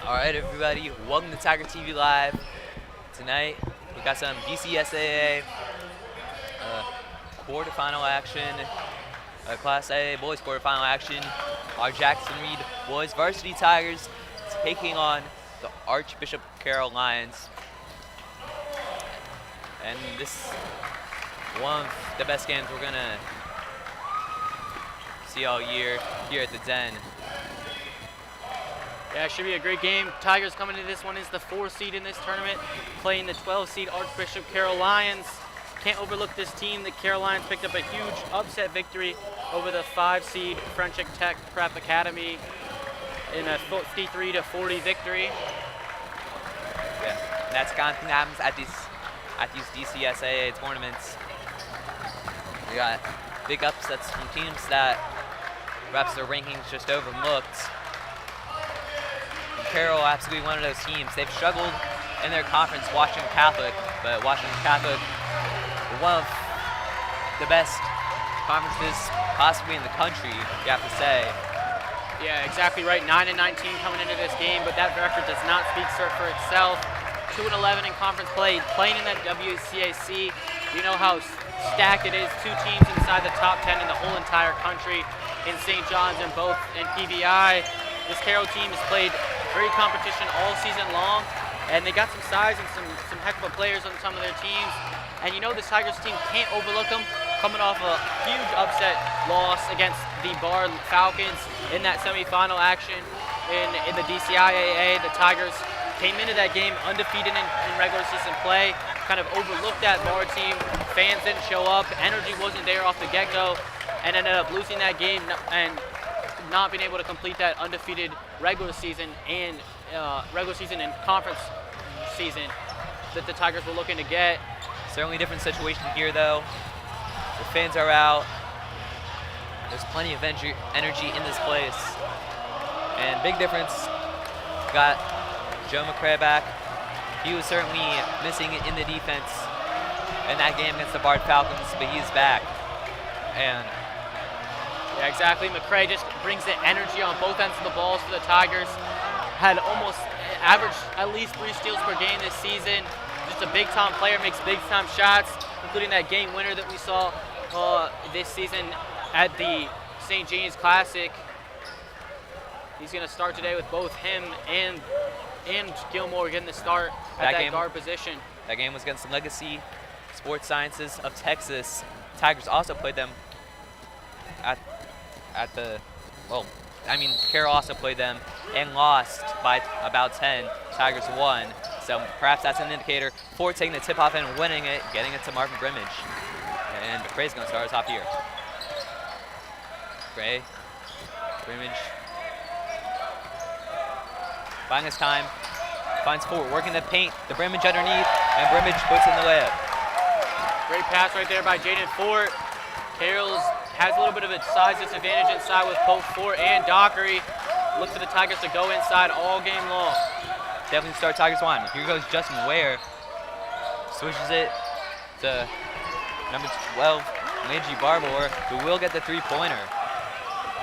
All right, everybody, welcome to Tiger TV Live. Tonight, we got some DCSAA quarterfinal action, Class A boys quarterfinal action. Our Jackson Reed boys varsity Tigers taking on the Archbishop Carroll Lions. And this is one of the best games we're gonna see all year here at the Den. Yeah, it should be a great game. Tigers coming into this one is the 4th seed in this tournament, playing the 12th seed Archbishop Carroll Lions. Can't overlook this team. The Carroll Lions picked up a huge upset victory over the 5 seed French Tech Prep Academy in a 53-40 victory. Yeah, and that's the kind of thing that happens at these DCSAA tournaments. We got big upsets from teams that perhaps their rankings just overlooked. Carroll, absolutely one of those teams. They've struggled in their conference, Washington Catholic, but Washington Catholic, one of the best conferences possibly in the country, you have to say. Yeah, exactly right. 9-19 coming into this game, but that record does not speak for itself. 2-11 in conference play, playing in that WCAC. You know how stacked it is. 2 teams inside the top 10 in the whole entire country in St. John's and both in PBI. This Carroll team has played great competition all season long, and they got some size and some heck of a players on some of their teams. And you know this Tigers team can't overlook them, coming off a huge upset loss against the Bar Falcons in that semifinal action in the DCIAA. The Tigers came into that game undefeated in regular season play, kind of overlooked that Bar team. Fans didn't show up, energy wasn't there off the get-go, and ended up losing that game and not being able to complete that undefeated regular season and conference season that the Tigers were looking to get. Certainly a different situation here, though. The fans are out. There's plenty of energy in this place. And big difference, got Joe McCray back. He was certainly missing in the defense in that game against the Bard Falcons, but he's back. And yeah, exactly. McCray just brings the energy on both ends of the balls for the Tigers. Had almost averaged at least 3 steals per game this season. Just a big-time player, makes big-time shots, including that game winner that we saw this season at the St. James Classic. He's going to start today with both him and Gilmore getting the start at that guard position. That game was against the Legacy Sports Sciences of Texas. Tigers also played them Carroll also played them and lost by about 10. Tigers won. So perhaps that's an indicator for taking the tip-off and winning it, getting it to Marvin Grimmage. And McCray's going to start us off here. McCray, Grimmage. Buying his time, finds forward, working the paint, the Grimmage underneath, and Grimmage puts in the layup. Great pass right there by Jaden Fort. Carroll's has a little bit of a size disadvantage inside with both Fort and Dockery. Look for the Tigers to go inside all game long. Definitely start Tigers one. Here goes Justin Ware. Switches it to number 12, Lindsey Barbour, who will get the 3-pointer.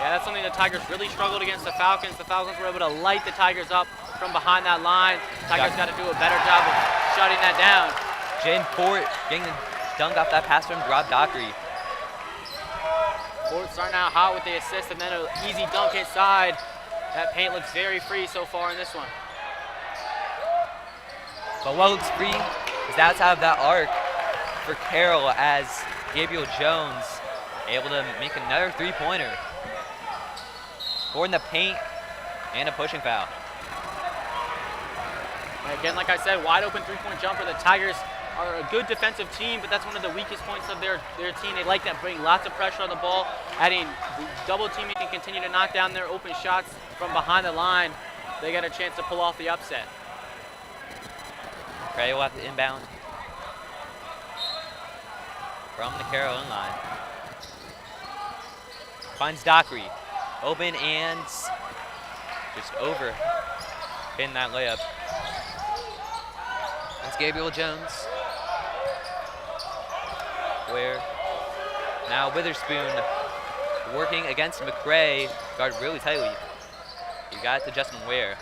Yeah, that's something the Tigers really struggled against the Falcons. The Falcons were able to light the Tigers up from behind that line. Tigers got to do a better job of shutting that down. Jaden Fort getting the dunk off that pass from Rob Dockery. Fort starting out hot with the assist and then an easy dunk inside. That paint looks very free so far in this one. But what looks free is outside of that arc for Carroll as Gabriel Jones able to make another 3-pointer. Ford in the paint and a pushing foul. Again, like I said, wide open 3-point jumper. The Tigers are a good defensive team, but that's one of the weakest points of their team. They like that, bring lots of pressure on the ball, adding double teaming and continue to knock down their open shots from behind the line. They got a chance to pull off the upset. Gray will have to inbound from the Carroll line. Finds Dockery, open and just over, pin that layup. That's Gabriel Jones. Where now Witherspoon working against McCray, guarded really tightly. He got it to Justin Ware.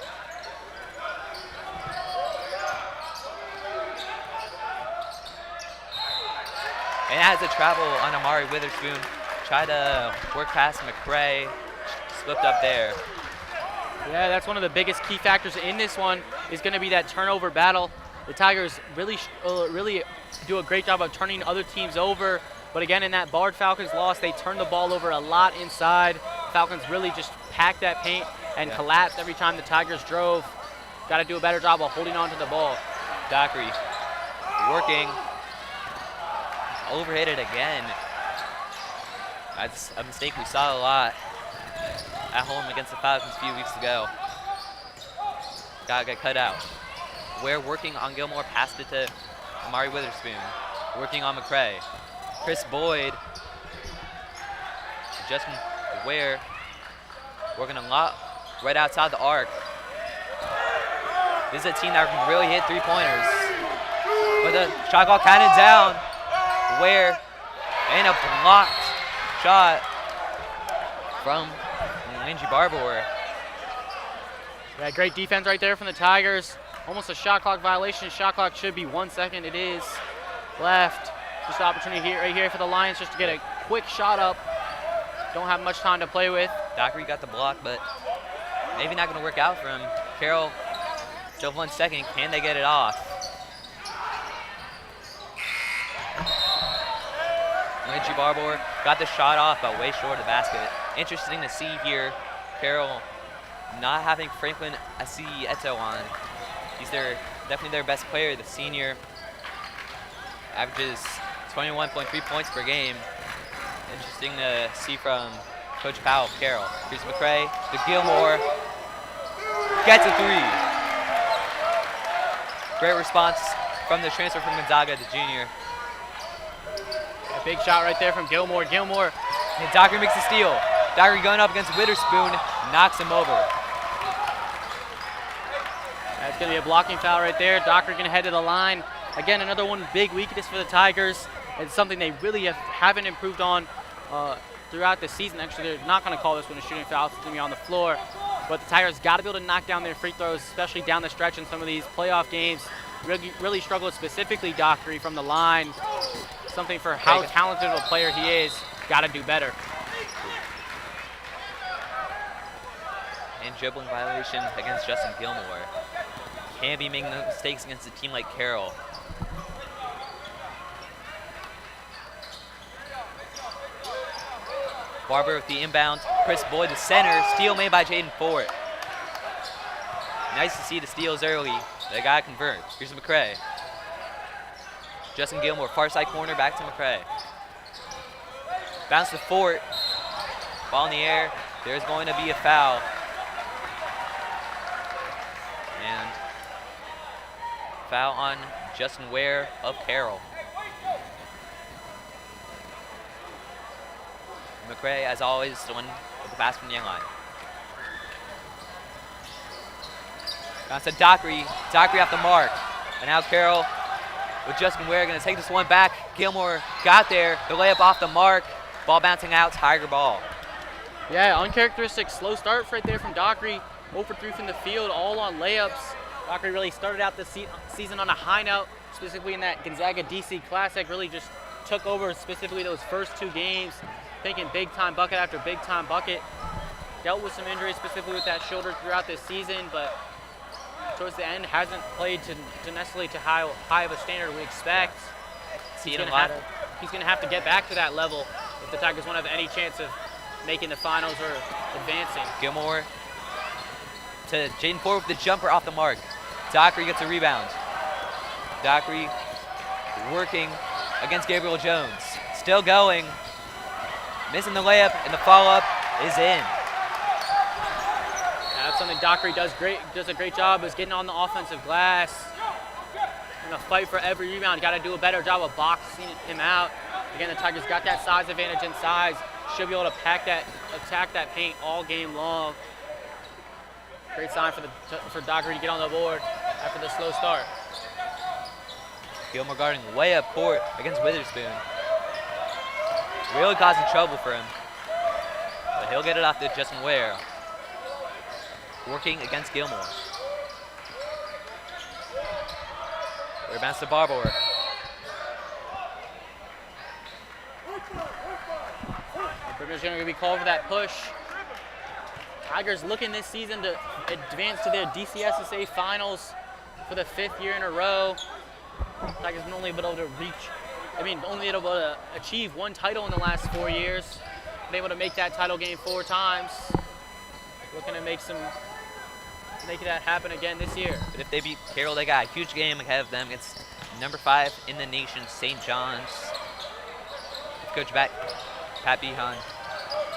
And has to travel on Amari Witherspoon. Try to work past McCray. Slipped up there. Yeah, that's one of the biggest key factors in this one is going to be that turnover battle. The Tigers really do a great job of turning other teams over. But again, in that Bard Falcons loss, they turned the ball over a lot inside. Falcons really just packed that paint and collapsed every time the Tigers drove. Got to do a better job of holding on to the ball. Dockery working. Overhit it again. That's a mistake we saw a lot at home against the Falcons a few weeks ago. Gotta get cut out. We're working on Gilmore, passed it to Amari Witherspoon. Working on McCray. Chris Boyd. Justin Ware. Working a lot right outside the arc. This is a team that can really hit three-pointers. But the shot clock counted down. Ware. And a blocked shot from Angie Barbour. Yeah, great defense right there from the Tigers. Almost a shot clock violation. Shot clock should be 1 second. It is left. Just an opportunity here, right here for the Lions just to get a quick shot up. Don't have much time to play with. Dockery got the block, but maybe not going to work out for him. Carroll still 1 second. Can they get it off? Angie Barbour got the shot off, but way short of the basket. Interesting to see here, Carroll not having Franklin Asieto on. He's definitely their best player, the senior. Averages 21.3 points per game. Interesting to see from Coach Powell of Carroll. Here's McCray to Gilmore. Gets a three. Great response from the transfer from Gonzaga, the junior. A big shot right there from Gilmore. Gilmore. And Dockery makes a steal. Dockery going up against Witherspoon, knocks him over. That's going to be a blocking foul right there. Dockery going to head to the line. Again, another one big weakness for the Tigers. It's something they really haven't improved on throughout the season. Actually, they're not going to call this one a shooting foul. It's going to be on the floor. But the Tigers got to be able to knock down their free throws, especially down the stretch in some of these playoff games. Really struggled specifically Dockery from the line. Something for how talented of a player he is. Got to do better. And dribbling violation against Justin Gilmore. Can't be making mistakes against a team like Carroll. Barber with the inbound. Chris Boyd, the center. Steal made by Jaden Ford. Nice to see the steals early. They got to convert. Here's McCray. Justin Gilmore, far side corner, back to McCray. Bounce to Fort. Ball in the air. There's going to be a foul. And foul on Justin Ware of Carroll. McCray, as always, the one with the pass from the young line. Bounce to Dockery. Dockery off the mark. And now Carroll with Justin Ware going to take this one back. Gilmore got there. The layup off the mark. Ball bouncing out. Tiger ball. Yeah, uncharacteristic slow start right there from Dockery. 0 for 3 from the field, all on layups. Dockery really started out the season on a high note, specifically in that Gonzaga DC Classic. Really just took over specifically those first 2 games, taking big-time bucket after big-time bucket. Dealt with some injuries specifically with that shoulder throughout this season, but towards the end hasn't played to necessarily to high of a standard we expect. He's going to have to get back to that level if the Tigers want to have any chance of making the finals or advancing. Gilmore to Jaden Ford with the jumper off the mark. Dockery gets a rebound. Dockery working against Gabriel Jones. Still going. Missing the layup, and the follow-up is in. That's something Dockery does a great job is getting on the offensive glass. In a fight for every rebound, got to do a better job of boxing him out. Again, the Tigers got that size advantage in size. Should be able to attack that paint all game long. Great sign for Dockery to get on the board after the slow start. Gilmore guarding way up court against Witherspoon. Really causing trouble for him. But he'll get it off to Justin Ware. Working against Gilmore. Rebounds to Barbour. Tigers going to be called for that push. Tigers looking this season to advance to their DCSSA finals for the 5th year in a row. Tigers have only been able to only able to achieve 1 title in the last 4 years. Been able to make that title game 4 times. Looking to make that happen again this year. But if they beat Carroll, they got a huge game ahead of them. It's number 5 in the nation, St. John's. Coach Pat Behan.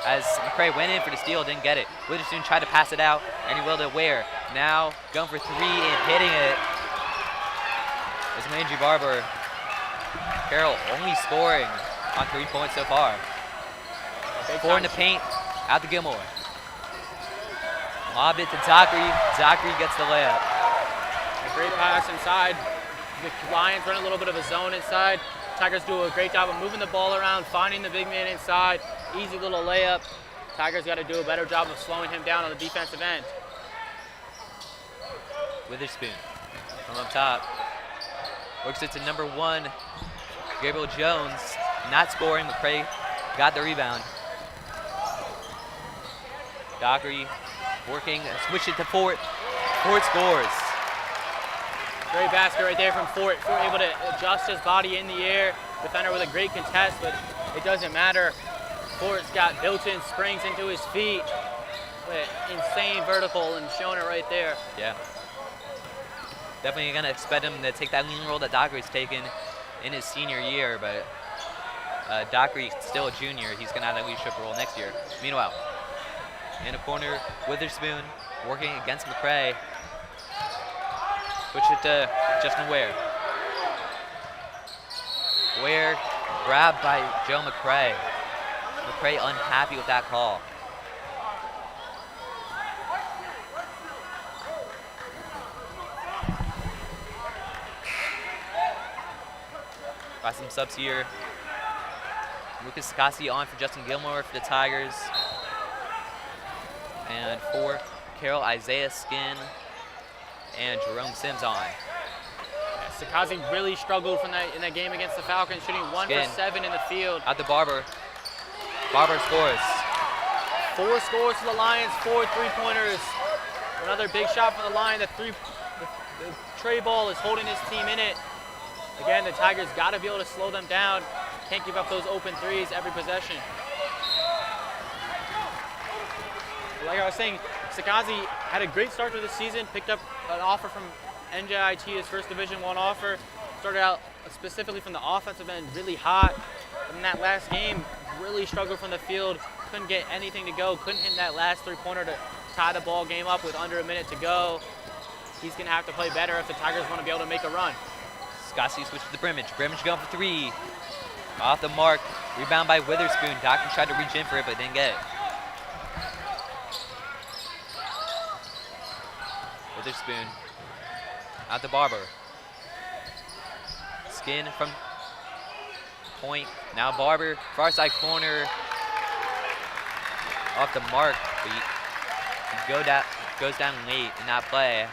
As McCray went in for the steal, didn't get it. Witherspoon tried to pass it out, and he willed it Ware. Now going for 3 and hitting it. It's Landry Barber. Carroll only scoring on 3 points so far. 4 in the paint, out to Gilmore. Lob it to Dockery. Dockery gets the layup. A great pass inside. The Lions run a little bit of a zone inside. Tigers do a great job of moving the ball around, finding the big man inside. Easy little layup. Tigers got to do a better job of slowing him down on the defensive end. Witherspoon from up top. Works it to number 1, Gabriel Jones. Not scoring. McCray got the rebound. Dockery working, switch it to Fort. Fort scores. Great basket right there from Fort. Fort able to adjust his body in the air. Defender with a great contest, but it doesn't matter. Fort's got built-in springs into his feet. Insane vertical and showing it right there. Yeah. Definitely going to expect him to take that lean role that Dockery's taken in his senior year, but Dockery's still a junior. He's going to have that leadership role next year. Meanwhile, in a corner, Witherspoon working against McCray. Switch it to Justin Ware. Ware grabbed by Joe McCray. McCray unhappy with that call. Got some subs here. Lucas Sakasi on for Justin Gilmore for the Tigers. And for Carroll, Isaiah Skin and Jerome Sims on. Yeah, Sakazi really struggled in that game against the Falcons, shooting 1 for 7 in the field. Out to Barber. Barber scores. 4 scores for the Lions, 4 3-pointers. Another big shot for the Lions. The tray ball is holding his team in it. Again, the Tigers got to be able to slow them down. Can't give up those open threes every possession. Like I was saying, Sakazi had a great start to the season, picked up an offer from NJIT, his first Division I offer. Started out specifically from the offensive end really hot. But in that last game, really struggled from the field. Couldn't get anything to go. Couldn't hit that last 3-pointer to tie the ball game up with under a minute to go. He's going to have to play better if the Tigers want to be able to make a run. Scotty switches to Brimage. Brimage going for 3. Off the mark. Rebound by Witherspoon. Dockery tried to reach in for it, but didn't get it. Witherspoon out to Barber. Skin from point. Now Barber, far side corner. Off the mark, but he goes down late in that play.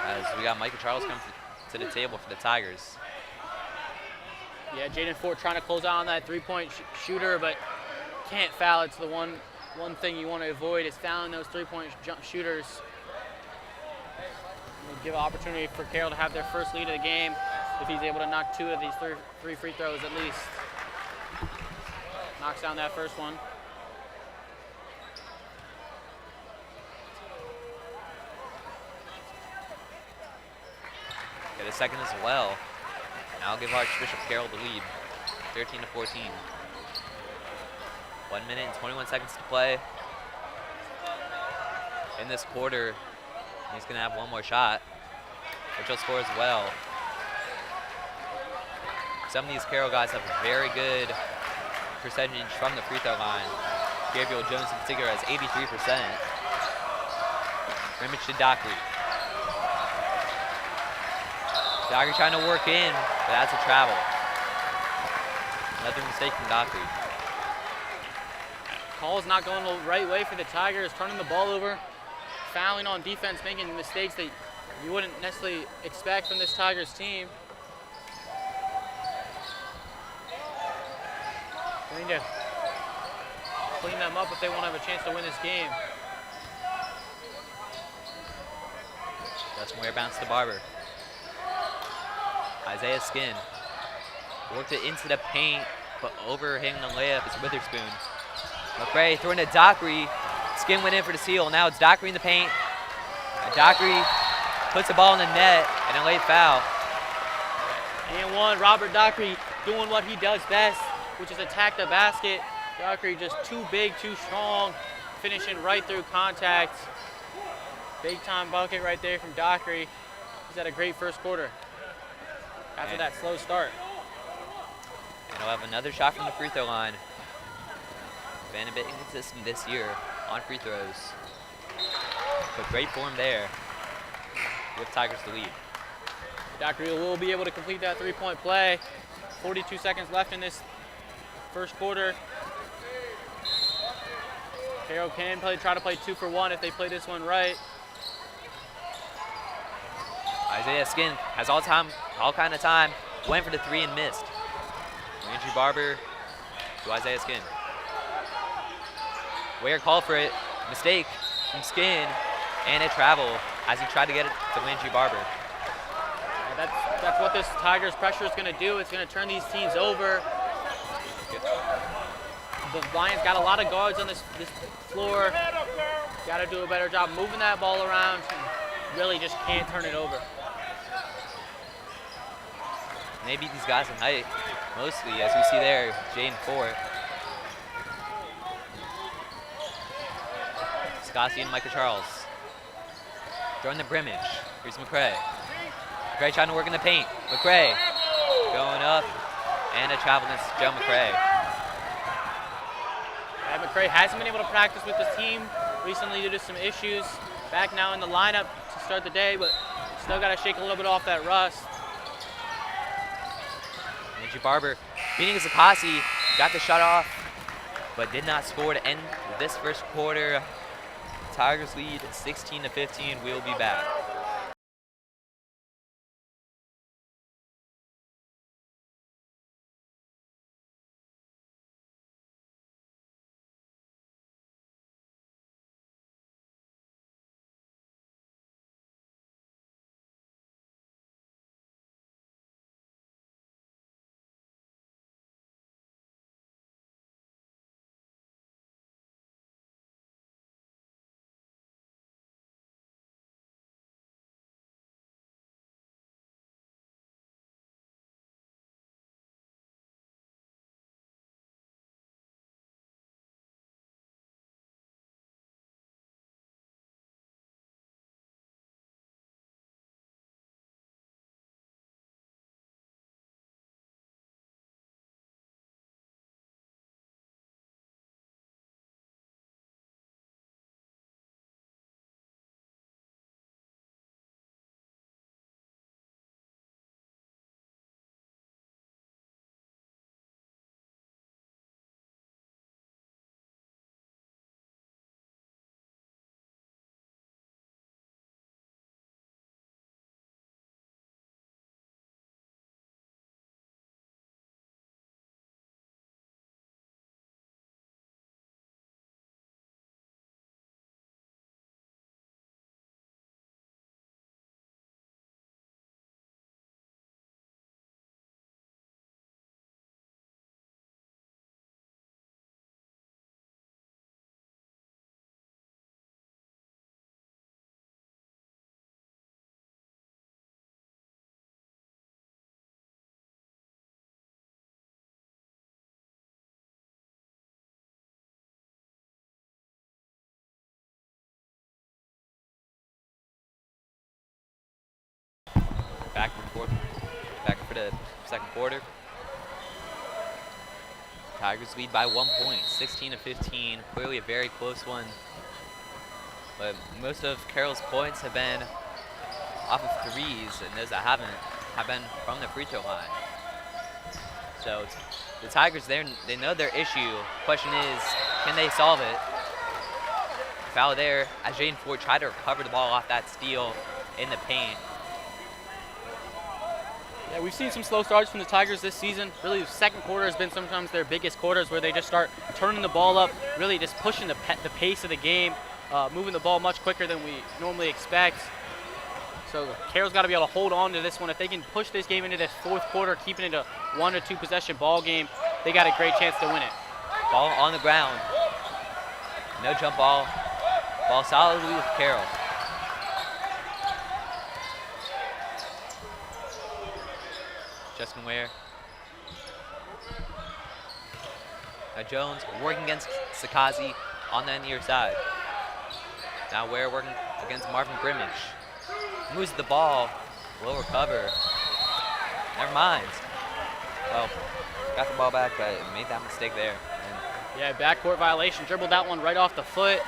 As we got Michael Charles come to the table for the Tigers. Yeah, Jaden Fort trying to close out on that 3-point shooter, but can't foul. It's the one thing you want to avoid is fouling those 3-point jump shooters. It'll give an opportunity for Carroll to have their first lead of the game if he's able to knock 2 of these three free throws at least. Knocks down that first one. Get a second as well. Now I'll give Archbishop Carroll the lead, 13-14. 1 minute and 21 seconds to play. In this quarter, he's gonna have one more shot, which will score as well. Some of these Carroll guys have a very good percentage from the free throw line. Gabriel Jones in particular has 83%. Brimage to Dockery. Dockery trying to work in, but that's a travel. Another mistake from Dockery. Call's not going the right way for the Tigers, turning the ball over, fouling on defense, making mistakes that you wouldn't necessarily expect from this Tigers team. Going to clean them up if they want to have a chance to win this game. Justin Ware bounced to Barber. Isaiah Skin worked it into the paint, but overhanging the layup is Witherspoon. McRae throwing to Dockery. Skin went in for the steal. Now it's Dockery in the paint. And Dockery puts the ball in the net and a late foul. And one, Robert Dockery doing what he does best, which is attack the basket. Dockery just too big, too strong, finishing right through contact. Big time bucket right there from Dockery. He's had a great first quarter after that slow start. And he'll have another shot from the free throw line. Been a bit inconsistent this year on free throws. But great form there. Give Tigers the lead. Dockery will be able to complete that three-point play. 42 seconds left in this first quarter. Carroll can try to play 2 for 1 if they play this one right. Isaiah Skin has all kind of time. Went for the 3 and missed. Andrew Barber to Isaiah Skin. Ware called for it. Mistake from Skin and a travel as he tried to get it to Landry Barber. That's what this Tigers pressure is going to do. It's going to turn these teams over. The Lions got a lot of guards on this floor. Got to do a better job moving that ball around. Really just can't turn it over. They beat these guys in height, mostly, as we see there, Jaden Fort. Scotty and Micah Charles. Throwing the brimmage. Here's McRae. McRae trying to work in the paint. McRae going up, and a travel against Joe McRae. Yeah, McRae hasn't been able to practice with this team recently due to some issues. Back now in the lineup to start the day, but still got to shake a little bit off that rust. Andrew Barber beating Zakasi, got the shot off, but did not score to end this first quarter. Tigers lead 16-15. We'll be back. Back for the second quarter. Tigers lead by 1 point, 16-15. Clearly a very close one. But most of Carroll's points have been off of threes, and those that have been from the free throw line. So the Tigers, they know their issue. Question is, can they solve it? Foul there as Jaden Ford tried to recover the ball off that steal in the paint. Yeah, we've seen some slow starts from the Tigers this season. Really, the second quarter has been sometimes their biggest quarters where they just start turning the ball up, really just pushing the pace of the game, moving the ball much quicker than we normally expect. So Carroll's got to be able to hold on to this one. If they can push this game into this fourth quarter, keeping it a 1 or 2 possession ball game, they got a great chance to win it. Ball on the ground. No jump ball. Ball solidly with Carroll. Justin Ware. Now Jones working against Sakazi on the near side. Now Ware working against Marvin Grimmage. Moves the ball, lower cover. Never mind. Well, got the ball back, but made that mistake there. Yeah, backcourt violation. Dribbled that one right off the foot.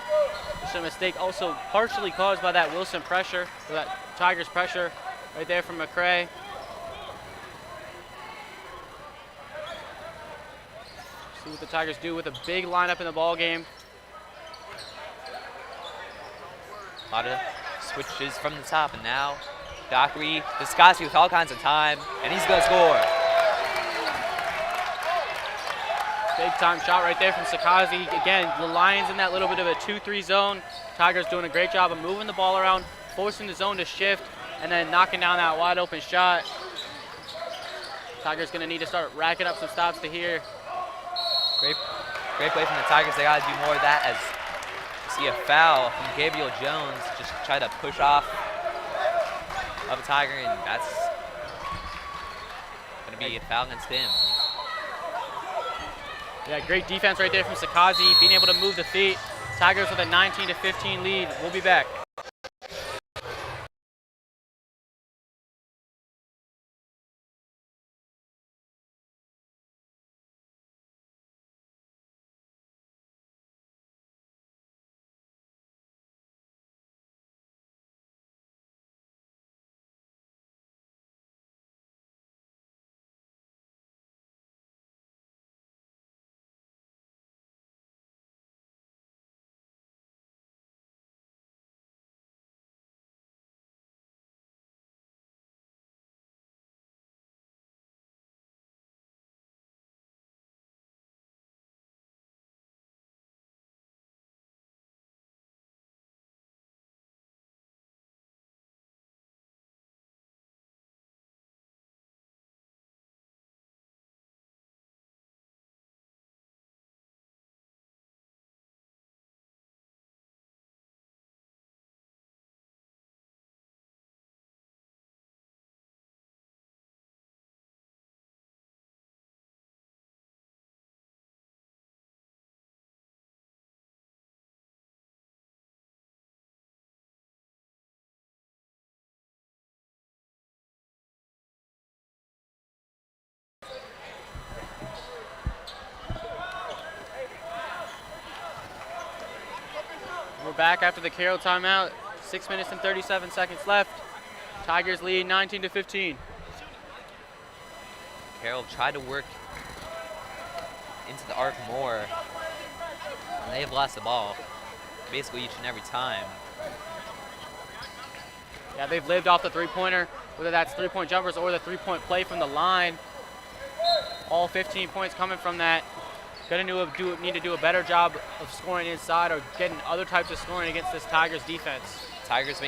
Just a mistake also partially caused by that Wilson pressure, or that Tigers pressure right there from McCray. See what the Tigers do with a big lineup in the ball game. A lot of switches from the top, and now Dockery, Discasi with all kinds of time, and he's gonna score. Big time shot right there from Sakazi. Again, the Lions in that little bit of a 2-3 zone. Tigers doing a great job of moving the ball around, forcing the zone to shift, and then knocking down that wide open shot. Tigers gonna need to start racking up some stops to here. Great play from the Tigers. They gotta do more of that as you see a foul from Gabriel Jones. Just try to push off of a Tiger, and that's gonna be a foul against him. Yeah, great defense right there from Sakazi, being able to move the feet. Tigers with a 19-15 lead. We'll be back. We're back after the Carroll timeout. 6 minutes and 37 seconds left. Tigers lead 19-15. Carroll tried to work into the arc more, and they have lost the ball basically each and every time. Yeah, they've lived off the three-pointer, whether that's three-point jumpers or the three-point play from the line. All 15 points coming from that. Gonna need to do a better job of scoring inside or getting other types of scoring against this Tigers defense. Tigers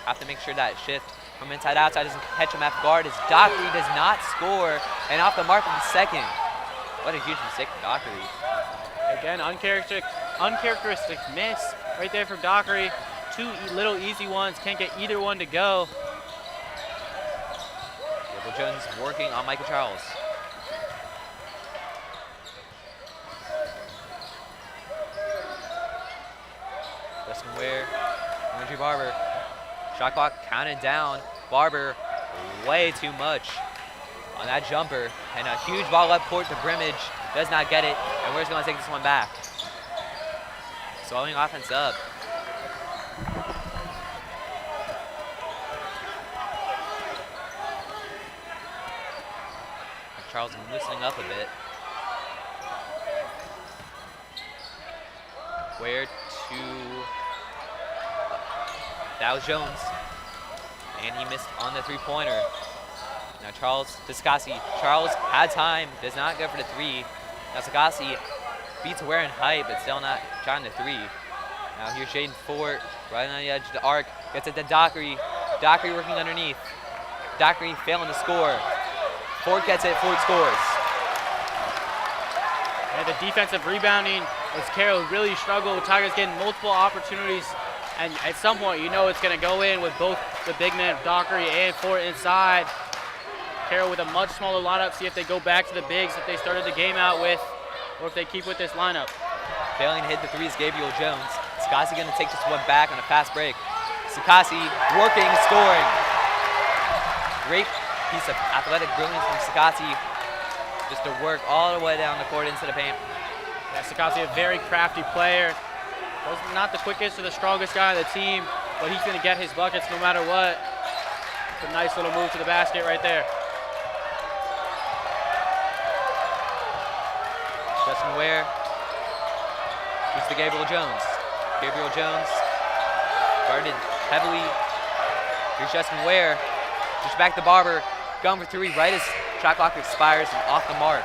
have to make sure that shift from inside outside doesn't catch him off guard as Dockery does not score, and off the mark of the second. What a huge mistake from Dockery. Again, uncharacteristic miss right there from Dockery. Two little easy ones, can't get either one to go. Gabriel Jones working on Michael Charles. Justin Ware, Andrew Barber. Shot clock counted down. Barber way too much on that jumper. And a huge ball left court to Grimmage. Does not get it. And Ware's going to take this one back. Slowing offense up. Charles loosening up a bit. Where to... that was Jones. And he missed on the three-pointer. Now Charles to Sakasi. Charles had time, does not go for the three. Now Sakasi beats Ware in height, but still not trying the three. Now here's Jaden Fort, right on the edge of the arc. Gets it to Dockery. Dockery working underneath. Dockery failing to score. Fort gets it, Fort scores. And the defensive rebounding as Carroll really struggled. Tigers getting multiple opportunities, and at some point you know it's going to go in with both the big men, Dockery and Fort inside. Carroll with a much smaller lineup, see if they go back to the bigs that they started the game out with, or if they keep with this lineup. Failing to hit the threes, Gabriel Jones. Sakasi going to take this one back on a fast break. Sakasi working, scoring. Great piece of athletic brilliance from Sakasi, just to work all the way down the court into the paint. Yeah, Sakasi, a very crafty player. Was not the quickest or the strongest guy on the team, but he's going to get his buckets no matter what. It's a nice little move to the basket right there. Justin Ware. Here's to Gabriel Jones. Gabriel Jones guarded heavily. Here's Justin Ware. Just back to Barber. Going for three right as shot clock expires and off the mark.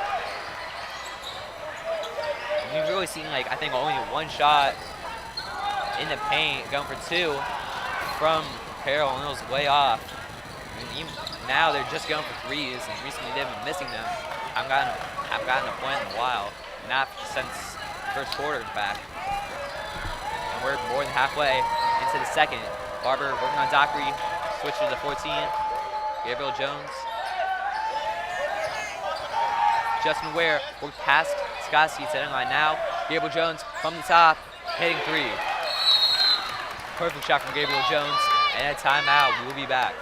And you've really seen, like, I think only one shot in the paint, going for two from Carroll, and it was way off. And even now they're just going for threes, and recently they've been missing them. I've gotten a point in a while, not since first quarter back. And we're more than halfway into the second. Barber working on Dockery, switch to the 14. Gabriel Jones. Justin Ware worked past Sakasi, setting line now. Gabriel Jones from the top, hitting three. Perfect shot from Gabriel Jones, and a timeout. We will be back.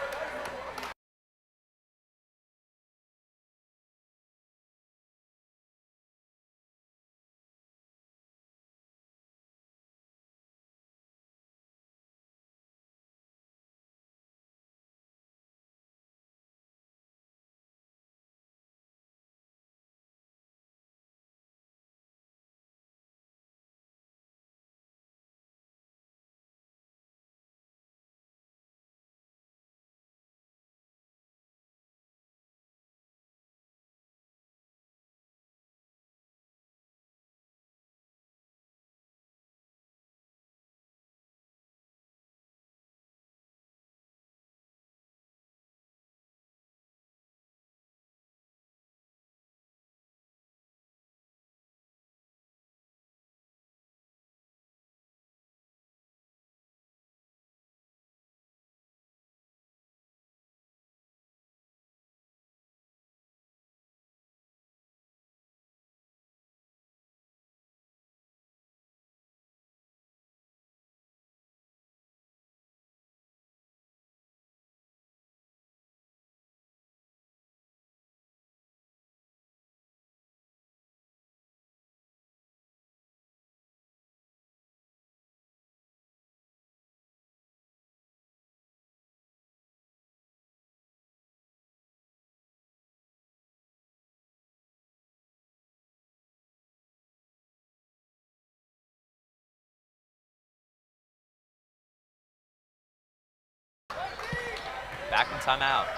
Back in timeout.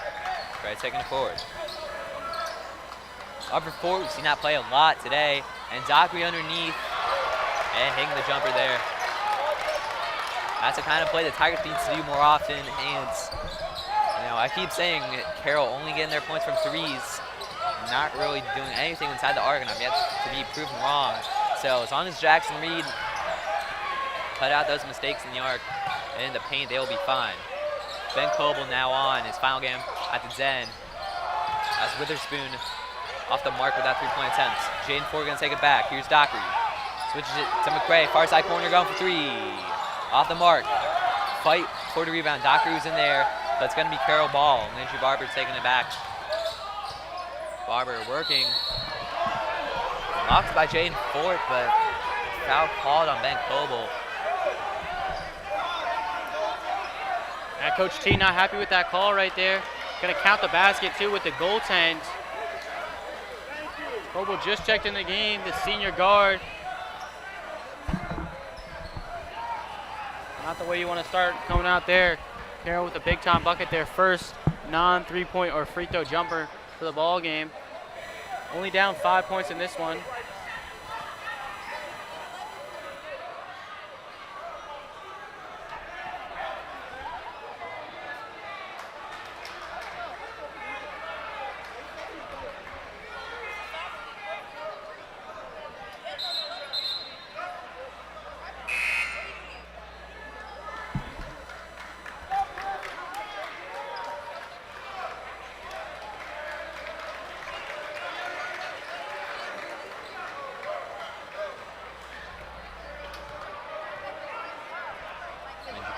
Right, taking it forward. Upper Fort, we've seen that play a lot today. And Dockery underneath and hitting the jumper there. That's the kind of play the Tigers need to do more often. And, you know, I keep saying Carroll only getting their points from threes, not really doing anything inside the arc, and I've yet to be proven wrong. So as long as Jackson Reed cut out those mistakes in the arc and in the paint, they will be fine. Ben Coble now on his final game at the Den. As Witherspoon off the mark with that three-point attempt. Jaden Ford gonna take it back. Here's Dockery. Switches it to McRae. Far side corner going for three. Off the mark. Fight for the rebound. Dockery was in there, but it's gonna be Carroll ball. Landry Barber taking it back. Barber working. Blocked by Jaden Ford, but foul called on Ben Coble. And Coach T not happy with that call right there. Gonna count the basket too with the goaltend. Coble just checked in the game, the senior guard. Not the way you want to start coming out there. Carroll with a big time bucket there first. non-3-point or free throw jumper for the ball game. Only down 5 points in this one.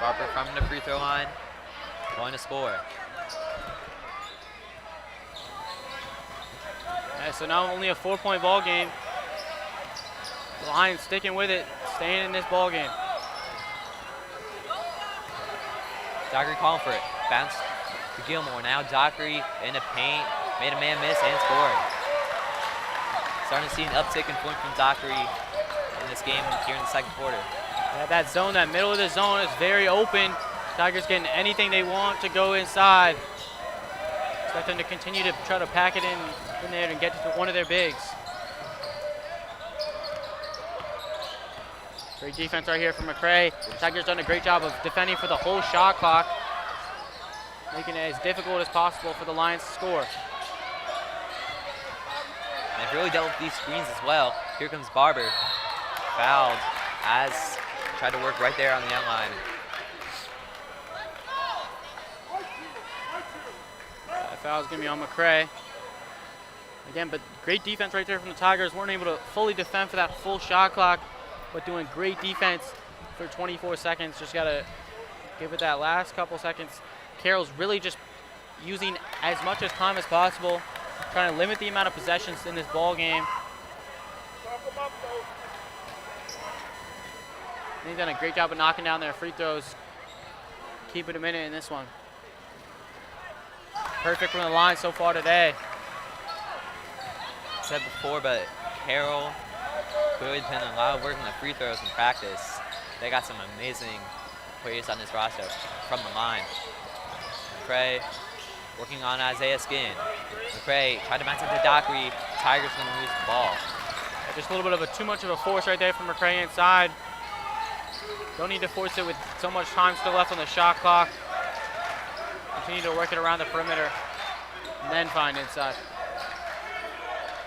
Barber from the free throw line, going to score. Yeah, so now only a 4-point ball game. The Lions sticking with it, staying in this ball game. Dockery calling for it. Bounce to Gilmore. Now Dockery in the paint, made a man miss and scored. Starting to see an uptick in point from Dockery in this game here in the second quarter. Yeah, that zone, that middle of the zone is very open. Tigers getting anything they want to go inside. Expect them to continue to try to pack it in there and get to one of their bigs. Great defense right here from McCray. Tigers done a great job of defending for the whole shot clock, making it as difficult as possible for the Lions to score. And they've really dealt with these screens as well. Here comes Barber, fouled as tried to work right there on the end line. That foul's gonna be on McCray. Again, but great defense right there from the Tigers. Weren't able to fully defend for that full shot clock, but doing great defense for 24 seconds. Just gotta give it that last couple seconds. Carroll's really just using as much as time as possible, trying to limit the amount of possessions in this ball game. They've done a great job of knocking down their free throws, keeping a minute in this one. Perfect from the line so far today. Said before, but Carroll clearly putting a lot of work on the free throws in practice. They got some amazing players on this roster from the line. McCray working on Isaiah Skin. McCray tried to bounce it to Dockery. Tigers gonna lose the ball. Just a little bit of too much of a force right there from McCray inside. Don't need to force it with so much time still left on the shot clock. Continue to work it around the perimeter and then find inside.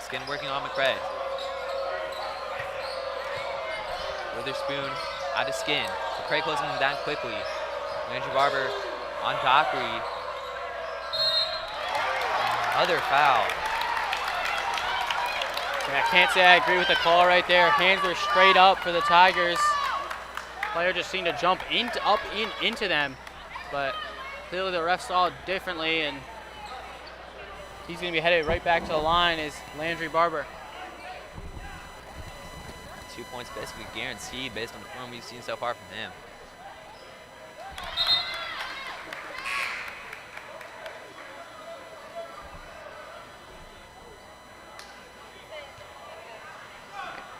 Skin working on McCray. Witherspoon out of Skin. McCray closing him down quickly. Andrew Barber on Dockery. Another foul. Yeah, I can't say I agree with the call right there. Hands were straight up for the Tigers. Player just seemed to jump into them, but clearly the ref saw it differently, and he's going to be headed right back to the line is Landry Barber. 2 points basically guaranteed based on the form we've seen so far from him.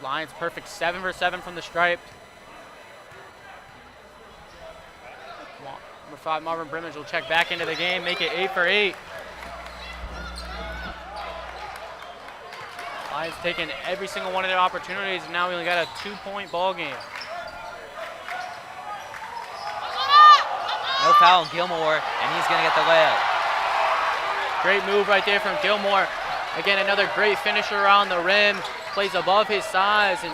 Lions perfect 7 for 7 from the stripe. Number 5, Marvin Brimage will check back into the game, make it 8 for 8. Lions taking every single one of their opportunities, and now we only got a 2-point ball game. No foul on Gilmore, and he's going to get the layup. Great move right there from Gilmore. Again, another great finisher around the rim. Plays above his size and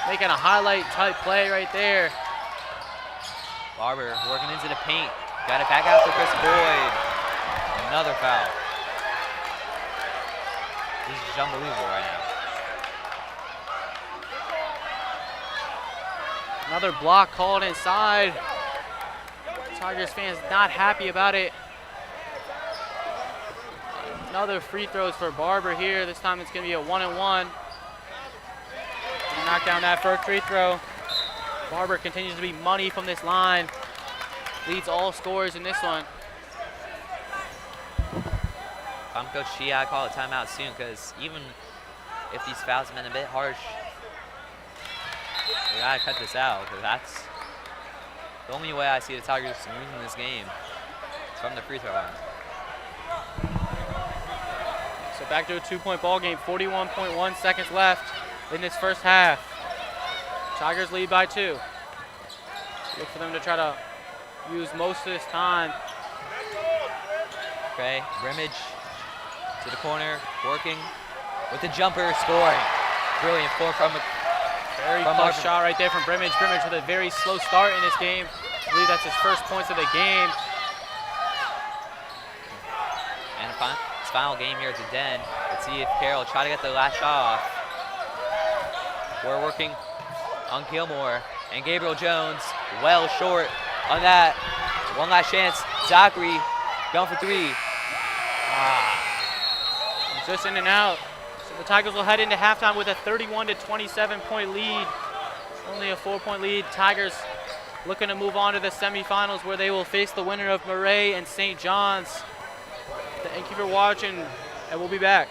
making a highlight type play right there. Barber working into the paint. Got it back out to Chris Boyd. Another foul. This is just unbelievable right now. Another block called inside. Tigers fans not happy about it. Another free throws for Barber here. This time it's going to be a 1-and-1. Knock down that first free throw. Barber continues to be money from this line. Leads all scorers in this one. If I'm Coach Shea, I'd call a timeout soon, because even if these fouls have been a bit harsh, we gotta cut this out, because that's the only way I see the Tigers losing this game. It's from the free throw line. So back to a 2-point ball game, 41.1 seconds left in this first half. Tigers lead by 2. Look for them to try to use most of this time. Okay, Brimage to the corner, working with the jumper, scoring. Brilliant from very close shot right there from Brimage. Brimage with a very slow start in this game. I believe that's his first points of the game. And his final game here at the Den. Let's see if Carroll try to get the last shot off. We're working on Gilmore and Gabriel Jones, well short on that. One last chance. Zachary going for 3. Just in and out. So the Tigers will head into halftime with a 31 to 27 point lead. Only a 4-point lead. Tigers looking to move on to the semifinals where they will face the winner of Murray and St. John's. Thank you for watching, and we'll be back.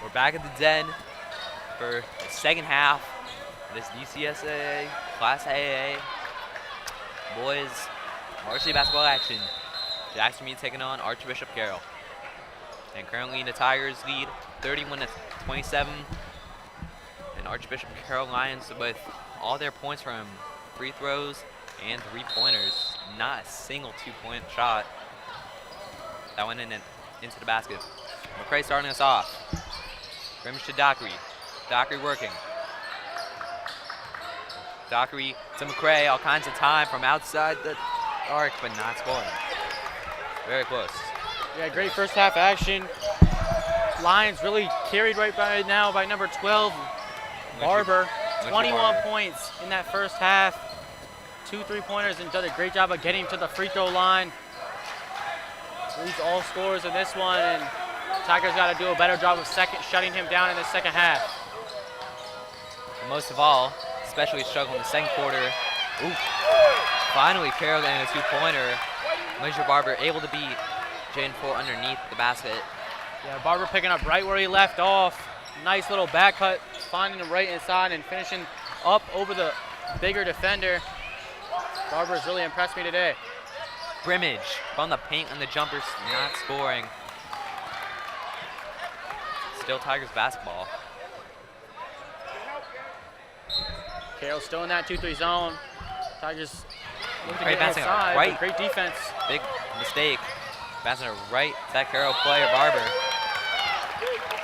We're back at the den for the second half of this DCSAA Class AA boys varsity basketball action. Jackson Meade taking on Archbishop Carroll. And currently the Tigers lead 31-27. And Archbishop Carroll Lions with all their points from free throws and 3-pointers. Not a single 2-point shot that went into the basket. McCray starting us off. Grimmage to Dockery. Dockery working. Dockery to McCray, all kinds of time from outside the arc, but not scoring. Very close. Yeah, great first half action. Lions really carried right by now by number 12, Barber. 21 points in that first half. 2 3-pointers and done a great job of getting to the free throw line. Leads all scorers in this one, and Tigers got to do a better job of shutting him down in the second half. And most of all, especially struggling in the second quarter. Ooh. Finally, Carroll getting a 2-pointer. Major Barber able to beat Jaden Ford underneath the basket. Yeah, Barber picking up right where he left off. Nice little back cut, finding him right inside and finishing up over the bigger defender. Barber's really impressed me today. Grimmage from the paint on the jumpers, not scoring. Still Tigers basketball. Carroll still in that 2-3 zone. Tigers looking to Great get passing inside, right. but great defense. Big mistake. Passing it right to that Carroll player, Barber.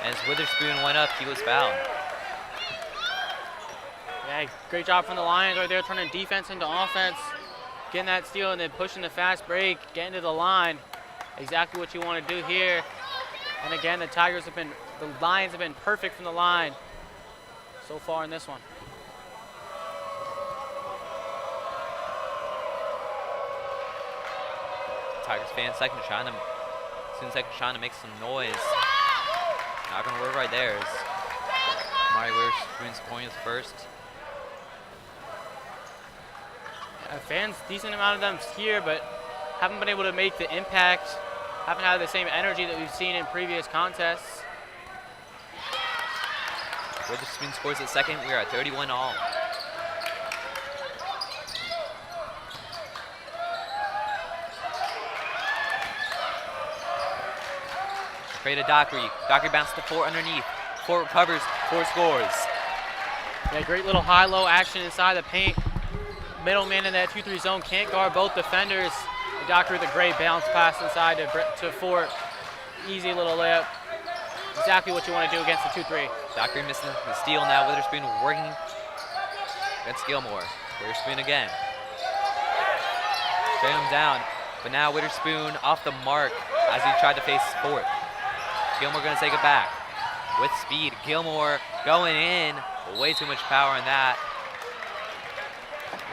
As Witherspoon went up, he was fouled. Yeah, great job from the Lions right there, turning defense into offense. Getting that steal and then pushing the fast break, getting to the line. Exactly what you want to do here. And again, the Lions have been perfect from the line so far in this one. Tigers fans second trying to make some noise. Not gonna work right there. Mari Witherspoon's point is first. Fans, decent amount of them here, but haven't been able to make the impact. Haven't had the same energy that we've seen in previous contests. Witherspoon scores the second. We are at 31 all. Straight to Dockery. Dockery bounces to Ford underneath. Ford recovers. Ford scores. Yeah, great little high-low action inside the paint. Middleman in that 2-3 zone can't guard both defenders. Dockery with a great bounce pass inside to Ford. Easy little layup. Exactly what you want to do against the 2-3. Dockery missing the steal now. Witherspoon working against Gilmore. Witherspoon again. Straight him down. But now Witherspoon off the mark as he tried to face Ford. Gilmore going to take it back. With speed, Gilmore going in. Way too much power in that.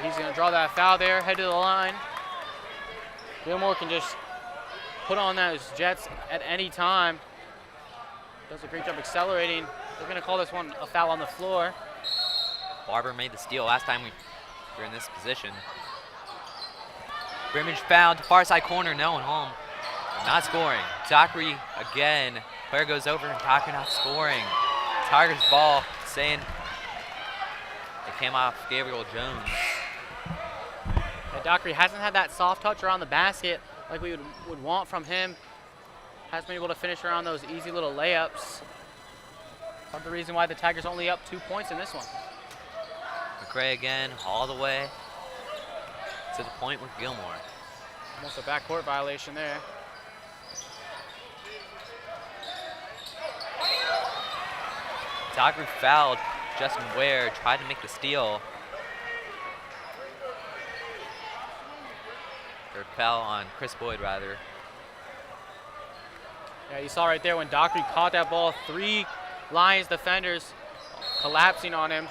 He's going to draw that foul there, head to the line. Gilmore can just put on those jets at any time. Does a great job accelerating. They're going to call this one a foul on the floor. Barber made the steal last time we were in this position. Grimmage found, far side corner, no one home. Not scoring. Dockery again. Player goes over and Dockery not scoring. Tigers ball, saying it came off Gabriel Jones. Yeah, Dockery hasn't had that soft touch around the basket like we would want from him. Hasn't been able to finish around those easy little layups. Part of the reason why the Tigers only up 2 points in this one. McCray again, all the way to the point with Gilmore. Almost a backcourt violation there. Dockery fouled Justin Ware, tried to make the steal. Or foul on Chris Boyd, rather. Yeah, you saw right there when Dockery caught that ball, 3 Lions defenders collapsing on him,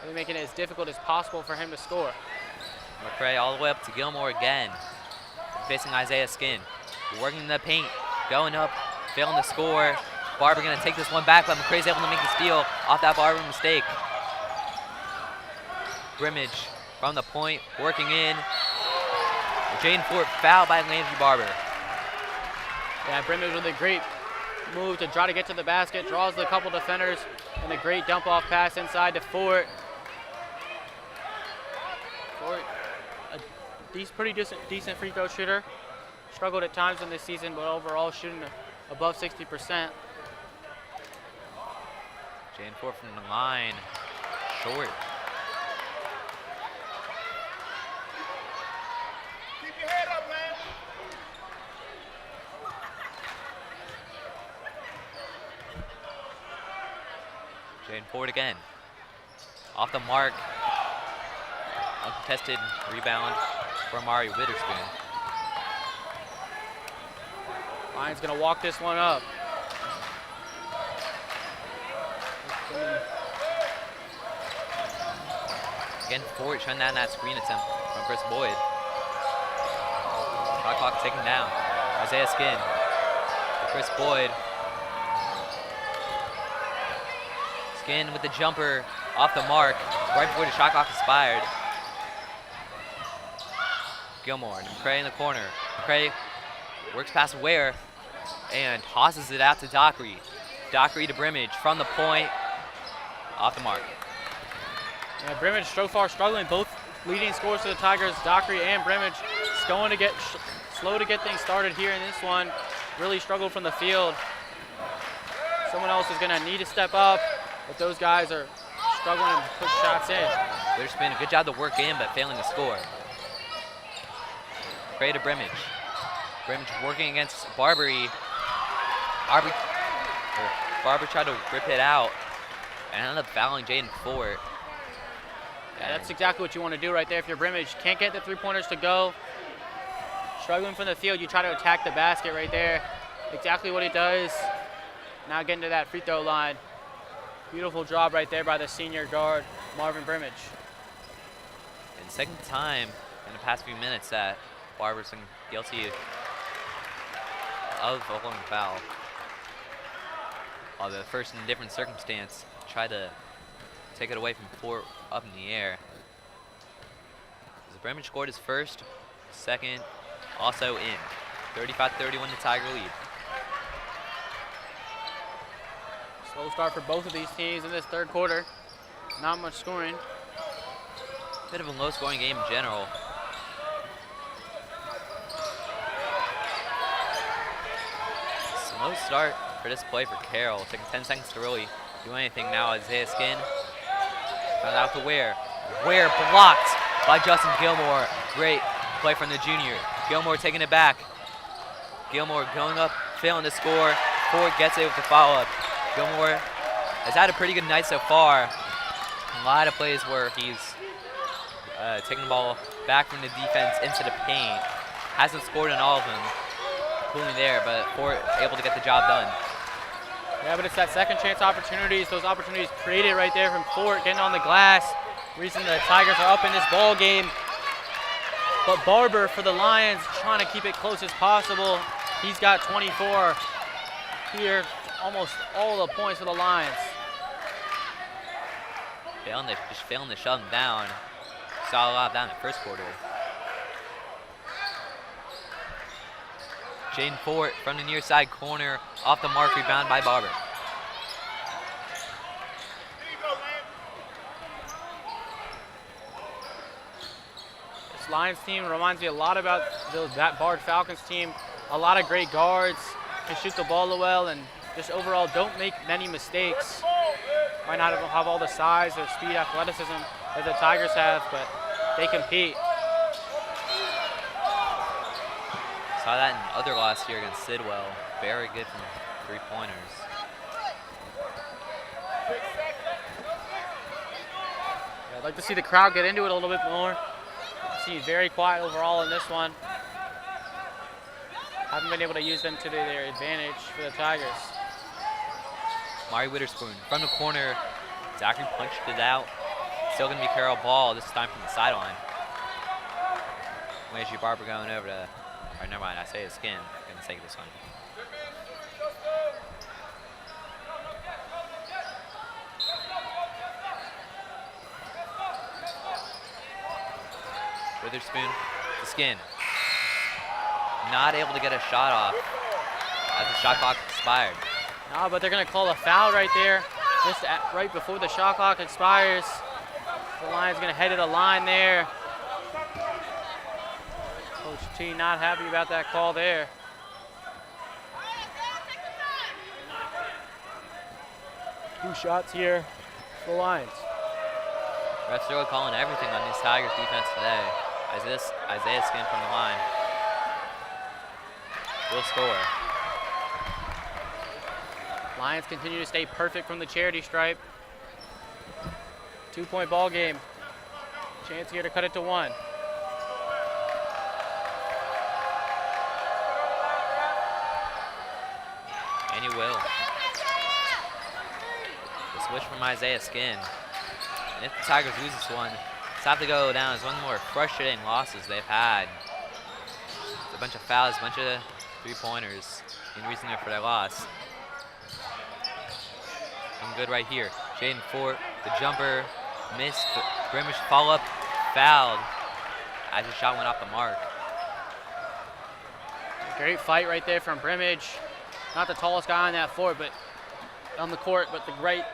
really making it as difficult as possible for him to score. McCray all the way up to Gilmore again, facing Isaiah Skin. Working in the paint, going up, failing to score. Barber gonna take this one back, but McCray's able to make the steal off that Barber mistake. Grimmage from the point, working in. Jaden Ford fouled by Landry Barber. Yeah, Grimmage with a great move to try to get to the basket, draws a couple defenders, and a great dump-off pass inside to Fort. Fort, he's pretty decent free throw shooter. Struggled at times in this season, but overall shooting above 60%. Jane Fort from the line, short. Keep your head up, man. Jane Fort again. Off the mark. Uncontested rebound for Mari Witherspoon. Lions gonna walk this one up. Again, Fort trying down that screen attempt from Chris Boyd. Shot clock ticking down. Isaiah Skin to Chris Boyd. Skin with the jumper off the mark right before the shot clock expired. Gilmore to McCray in the corner. McCray works past Ware and tosses it out to Dockery. Dockery to Brimage from the point. Off the mark. Yeah, Brimage so far struggling. Both leading scorers for the Tigers, Dockery and Brimage, going to get slow to get things started here in this one. Really struggled from the field. Someone else is going to need to step up, but those guys are struggling to push shots in. There's been a good job to work in, but failing to score. Gray to Brimage. Brimage working against Barbary. Barber tried to rip it out and ended up fouling Jaden Fort. Yeah, that's exactly what you want to do right there. If you're Brimage, can't get the three-pointers to go, struggling from the field, you try to attack the basket right there. Exactly what he does. Now getting to that free throw line. Beautiful job right there by the senior guard, Marvin Brimage. And second time in the past few minutes that Barber's been guilty of a holding foul. Although the first in a different circumstance, tried to take it away from Fort up in the air. As Brimage scored his first, second, also in. 35-31 the Tiger lead. Slow start for both of these teams in this third quarter. Not much scoring. Bit of a low scoring game in general. Slow start for this play for Carroll. Taking 10 seconds to really do anything now. Isaiah Skin found out to Ware. Ware blocked by Justin Gilmore. Great play from the junior. Gilmore taking it back. Gilmore going up, failing to score. Ford gets it with the follow-up. Gilmore has had a pretty good night so far. A lot of plays where he's taking the ball back from the defense into the paint. Hasn't scored in all of them, including there, but Ford able to get the job done. Yeah, but it's that second chance opportunities. Those opportunities created right there from Fort getting on the glass. Reason the Tigers are up in this ball game. But Barber for the Lions trying to keep it close as possible. He's got 24 here. Almost all the points for the Lions. Just failing to shut them down. Saw a lot of that in the first quarter. Jaden Fort from the near side corner, off the mark, rebound by Barber. This Lions team reminds me a lot about that Bard Falcons team. A lot of great guards, can shoot the ball well, and just overall don't make many mistakes. Might not have all the size or speed, athleticism that the Tigers have, but they compete. Saw that in the other loss here against Sidwell. Very good from three-pointers. Yeah, I'd like to see the crowd get into it a little bit more. See, very quiet overall in this one. Haven't been able to use them to their advantage for the Tigers. Mari Witherspoon from the corner. Zachary punched it out. Still going to be Carroll ball, this time from the sideline. Where's Barber going over to, or never mind, Isaiah Skin. Going to take this one. Witherspoon to Skin. Not able to get a shot off as the shot clock expired. No, but they're going to call a foul right there, just right before the shot clock expires. The Lions going to head to the line there. Coach T not happy about that call there. Two shots here for the Lions. Refs really calling everything on this Tigers defense today. Isaiah Skin from the line will score. Lions continue to stay perfect from the charity stripe. 2-point ball game. Chance here to cut it to 1. And he will. The switch from Isaiah Skin. And if the Tigers lose this one, it's have to go down as one of the more frustrating losses they've had. It's a bunch of fouls, a bunch of three-pointers in reason for their loss. Looking good right here. Jaden Fort, the jumper, missed, but Brimage follow-up, fouled as his shot went off the mark. Great fight right there from Brimage. Not the tallest guy on that court, but the right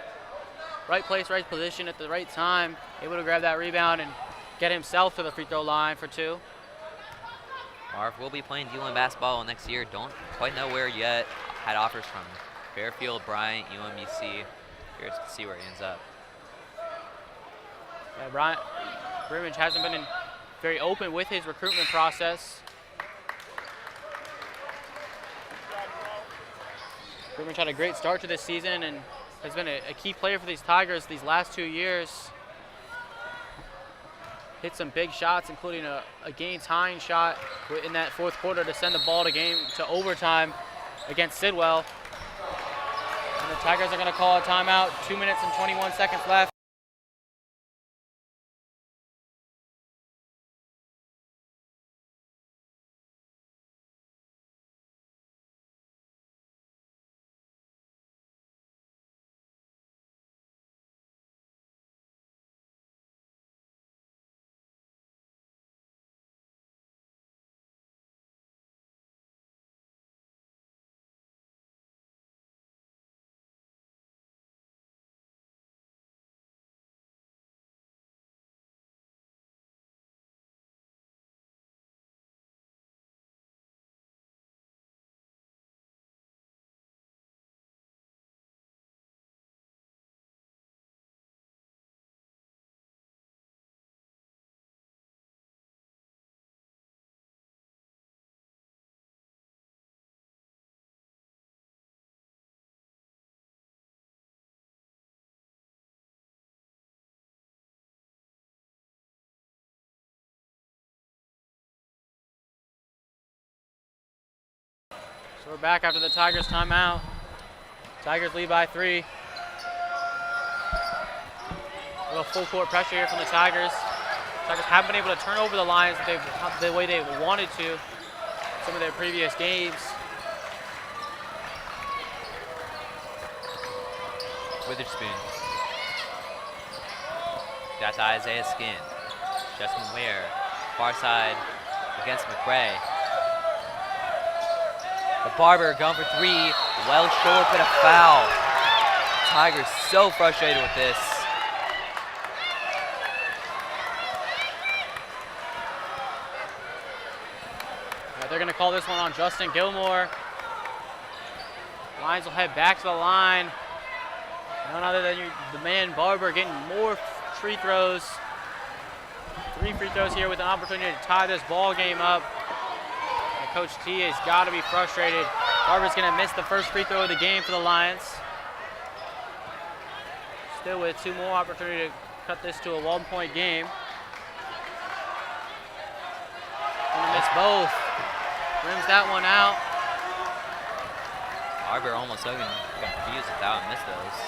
place, right position at the right time. Able to grab that rebound and get himself to the free throw line for 2. Marv will be playing D1 basketball next year. Don't quite know where yet. Had offers from Fairfield, Bryant, UMBC. Curious to see where he ends up. Yeah, Brimage hasn't been very open with his recruitment process. Brimage had a great start to this season and has been a key player for these Tigers these last 2 years. Hit some big shots, including a game-tying shot in that fourth quarter to send the ball to overtime against Sidwell. And the Tigers are going to call a timeout. 2 minutes and 21 seconds left. So we're back after the Tigers timeout. Tigers lead by 3. A little full court pressure here from the Tigers. Tigers haven't been able to turn over the Lions the way they wanted to some of their previous games. Witherspoon. Got to Isaiah Skin. Justin Ware. Far side against McRae. The Barber going for 3. Well short, but a foul. Tigers so frustrated with this. They're going to call this one on Justin Gilmore. Lions will head back to the line. None other than the man Barber getting more free throws. 3 free throws here with an opportunity to tie this ball game up. And Coach T has got to be frustrated. Barber's going to miss the first free throw of the game for the Lions. Still with 2 more opportunities to cut this to a 1-point game. Gonna miss both. Rims that one out. Barber almost looking confused with that and missed those.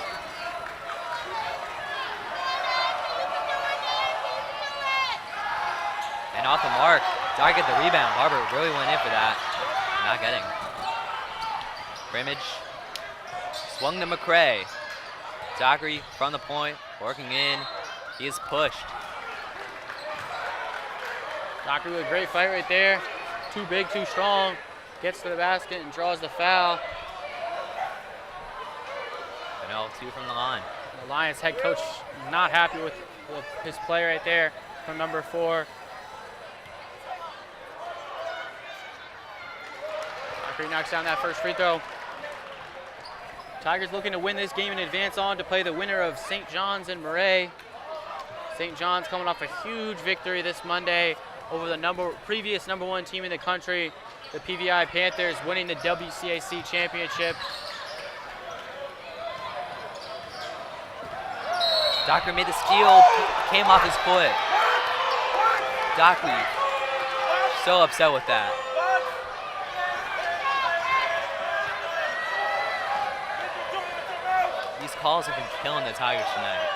And off the mark, Dye get the rebound. Barber really went in for that. Not getting. Brimage swung to McRae. Dockery from the point, working in. He is pushed. Dockery with a great fight right there. Too big, too strong. Gets to the basket and draws the foul. 2 from the line. The Lions head coach not happy with his play right there from number 4. Dockery knocks down that first free throw. Tigers looking to win this game and advance on to play the winner of St. John's and Murray. St. John's coming off a huge victory this Monday over the previous number 1 team in the country, the PVI Panthers, winning the WCAC championship. Dockery made the steal, came off his foot. Dockery, so upset with that. These calls have been killing the Tigers tonight.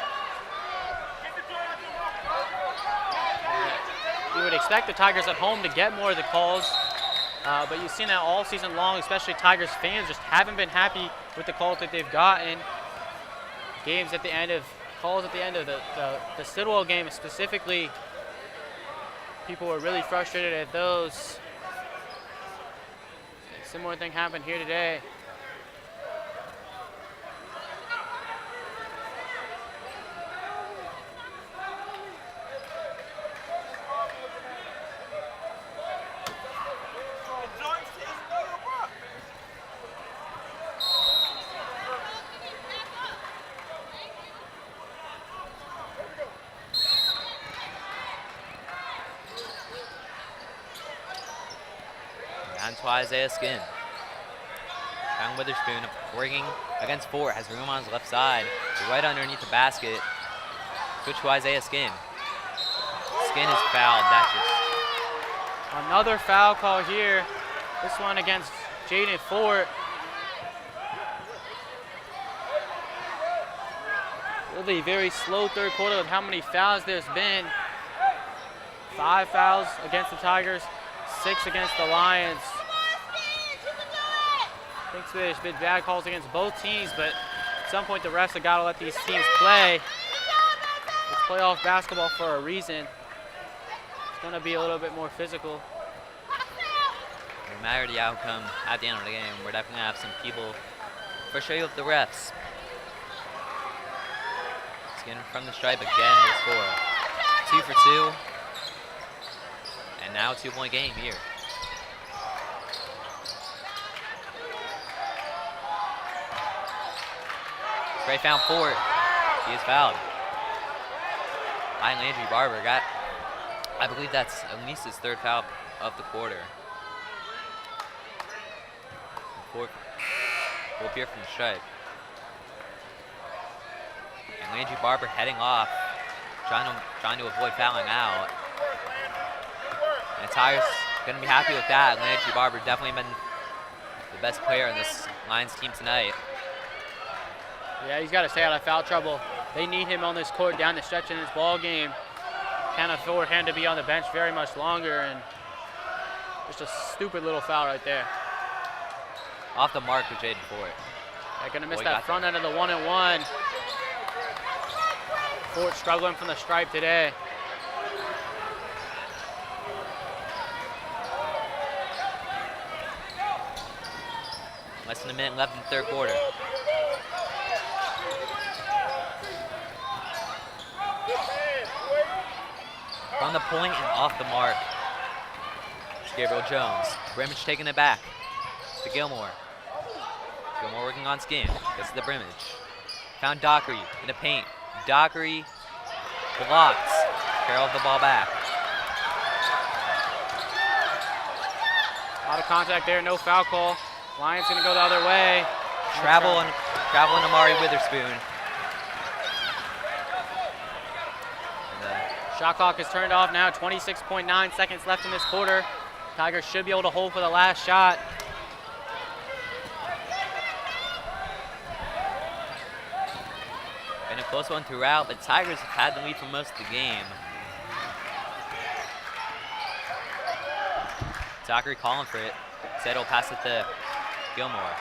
You would expect the Tigers at home to get more of the calls, but you've seen that all season long, especially Tigers fans just haven't been happy with the calls that they've gotten. Calls at the end of the Sidwell game specifically, people were really frustrated at those. A similar thing happened here today. To Isaiah Skin. Young Witherspoon working against 4, has room on his left side, right underneath the basket. Switch to Isaiah Skin. Skin is fouled. That's just another foul call here. This one against Jaden Fort. Really very slow third quarter with how many fouls there's been. 5 fouls against the Tigers, 6 against the Lions. I think there's been bad calls against both teams, but at some point the refs have got to let these teams play. It's playoff basketball for a reason. It's going to be a little bit more physical. No matter the outcome at the end of the game, we're definitely going to have some people frustrated with the refs. Skin from the stripe again with 4. 2 for 2. And now a 2-point game here. Gray found Fort. He is fouled. Landry Barber got, I believe that's at least his 3rd foul of the quarter. Fort will appear from the stripe. And Landry Barber heading off, trying to avoid fouling out. And the Tigers gonna be happy with that. Landry Barber definitely been the best player in this Lions team tonight. Yeah, he's got to stay out of foul trouble. They need him on this court down the stretch in this ball game. Can't afford him to be on the bench very much longer, and just a stupid little foul right there. Off the mark with Jaden Fort. They're gonna miss that front end of the 1-and-1. Fort struggling from the stripe today. Less than a minute left in the 3rd quarter. From the point and off the mark. It's Gabriel Jones. Brimage taking it back to Gilmore. Gilmore working on Skin. Gets to the Brimage. Found Dockery in the paint. Dockery blocks. Carroll the ball back. A lot of contact there, no foul call. Lions gonna go the other way. Traveling Amari Witherspoon. Shot clock is turned off now, 26.9 seconds left in this quarter. Tigers should be able to hold for the last shot. Been a close one throughout, but Tigers have had the lead for most of the game. Dockery calling for it. Said he'll pass it to Gilmore.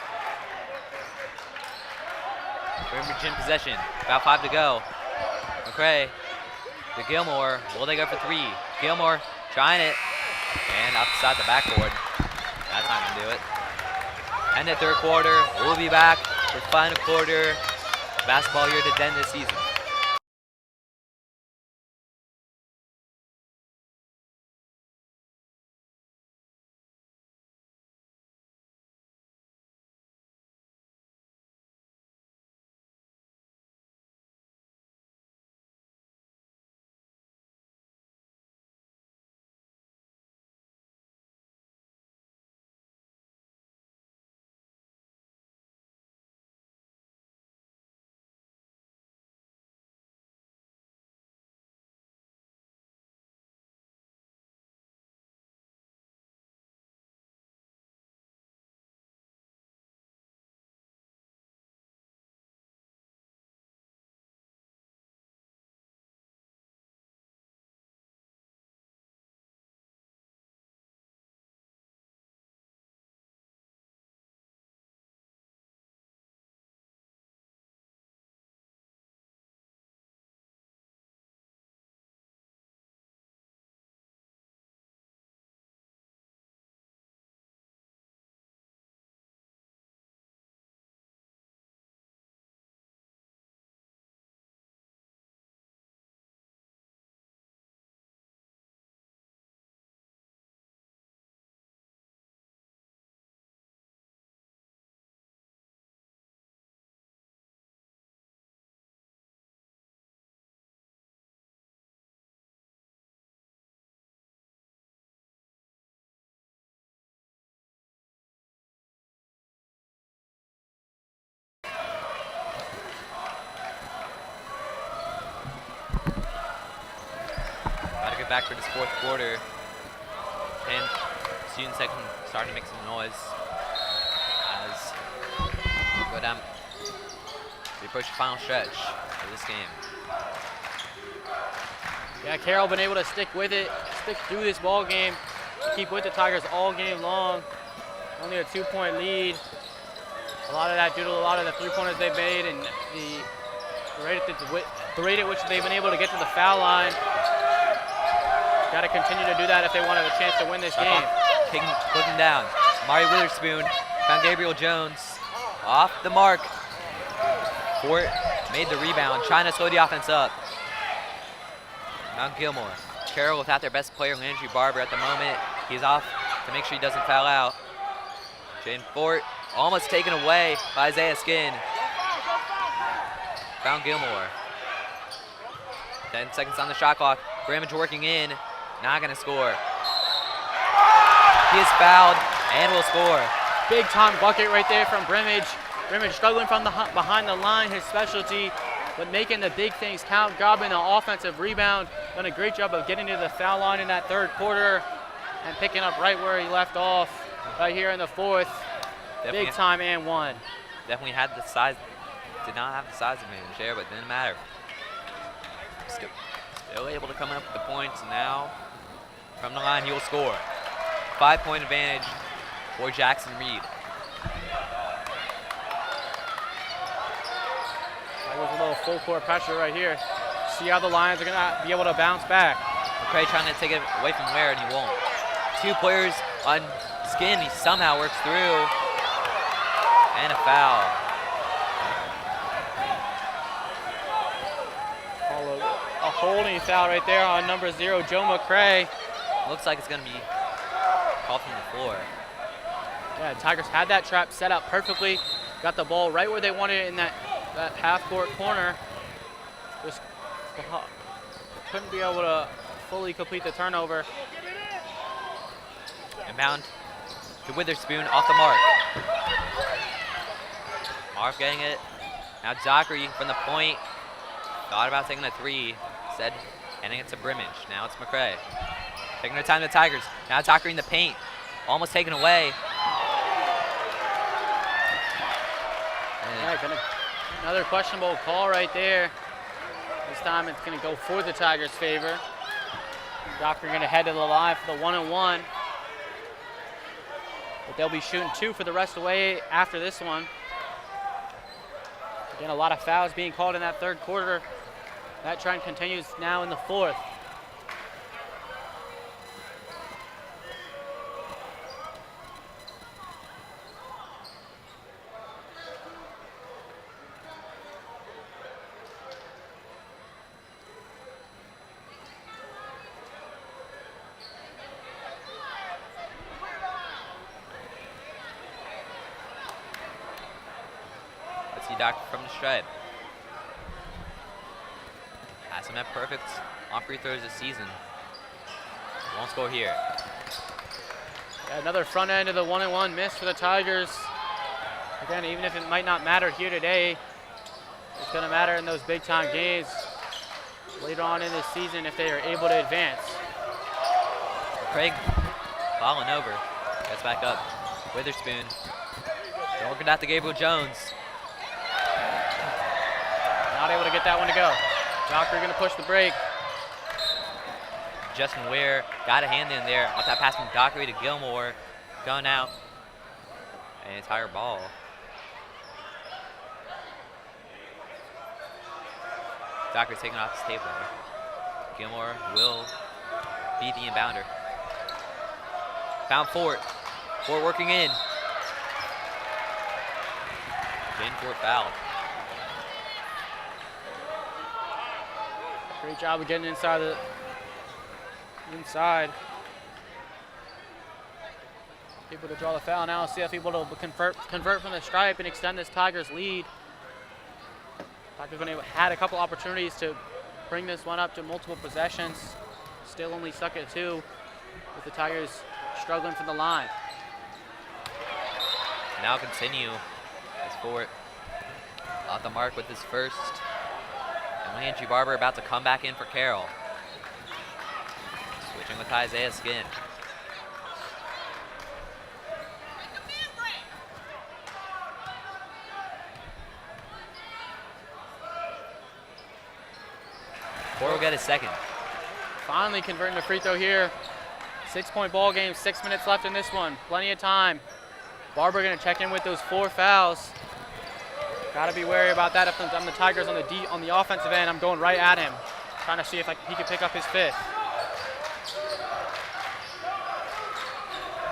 Brimage in possession, about 5 to go. McCray to Gilmore, will they go for 3? Gilmore trying it, and outside the backboard. That's not gonna do it. End of 3rd quarter, we'll be back for final quarter basketball year to end this season. Back for this fourth quarter, and student section starting to make some noise as we go down. We approach the final stretch of this game. Yeah, Carroll been able to stick with it, stick through this ball game, keep with the Tigers all game long. Only a 2-point lead. A lot of that due to a lot of the three-pointers they've made and the rate at which they've been able to get to the foul line. Got to continue to do that if they wanted a chance to win this game. Clicking down. Mari Witherspoon found Gabriel Jones off the mark. Fort made the rebound, trying to slow the offense up. Mount Gilmore. Carroll without their best player, Landry Barber, at the moment. He's off to make sure he doesn't foul out. Jane Fort almost taken away by Isaiah Skin. Found Gilmore. 10 seconds on the shot clock. Bramage working in. Not going to score. He is fouled and will score. Big time bucket right there from Bramage. Bramage struggling from behind the line, his specialty, but making the big things count, grabbing the offensive rebound. Done a great job of getting to the foul line in that third quarter and picking up right where he left off right here in the fourth. Definitely big time and one. Definitely had the size, did not have the size advantage there, but didn't matter. Still able to come up with the points now. From the line, he will score. 5-point advantage for Jackson Reed. That was a little full court pressure right here. See how the Lions are gonna be able to bounce back. McCray trying to take it away from Ware, and he won't. 2 players on Skin, he somehow works through. And a foul. A holding foul right there on number 0, Joe McCray. Looks like it's going to be called from the floor. Yeah, Tigers had that trap set up perfectly. Got the ball right where they wanted it in that half-court corner. Just couldn't be able to fully complete the turnover. Inbound to Witherspoon off the mark. Mark getting it. Now Zachary from the point. Thought about taking a 3. Said handing it to Brimage. Now it's McCray. Taking their time to the Tigers. Now Zachary in the paint. Almost taken away. Another questionable call right there. This time it's going to go for the Tigers' favor. Doctor going to head to the line for the 1-and-1. But they'll be shooting 2 for the rest of the way after this one. Again, a lot of fouls being called in that third quarter. That trend continues now in the fourth. See Doctor from the stripe. Has him at perfect on free throws this season. Won't score here. Yeah, another front end of the 1-and-1 miss for the Tigers. Again, even if it might not matter here today, it's going to matter in those big time games later on in this season if they are able to advance. Craig falling over. Gets back up. Witherspoon. They're working out to Gabriel Jones. Not able to get that one to go. Dockery going to push the break. Justin Ware got a hand in there. Off that pass from Dockery to Gilmore. Going out. And entire ball. Dockery taking off his table. Gilmore will beat the inbounder. Found Fort. Fort working in. Jane Fort fouled. Great job of getting inside. Able to draw the foul now. CF able to convert from the stripe and extend this Tigers lead. Tigers had a couple opportunities to bring this one up to multiple possessions. Still only stuck at 2 with the Tigers struggling from the line. Now continue as Fort off the mark with his first. And Landry Barber about to come back in for Carroll. Switching with Isaiah Skin. Fort will get his second. Finally converting the free throw here. 6-point ball game, 6 minutes left in this one. Plenty of time. Barber going to check in with those 4 fouls. Got to be wary about that. If I'm the Tigers on the offensive end, I'm going right at him, trying to see if he can pick up his 5th.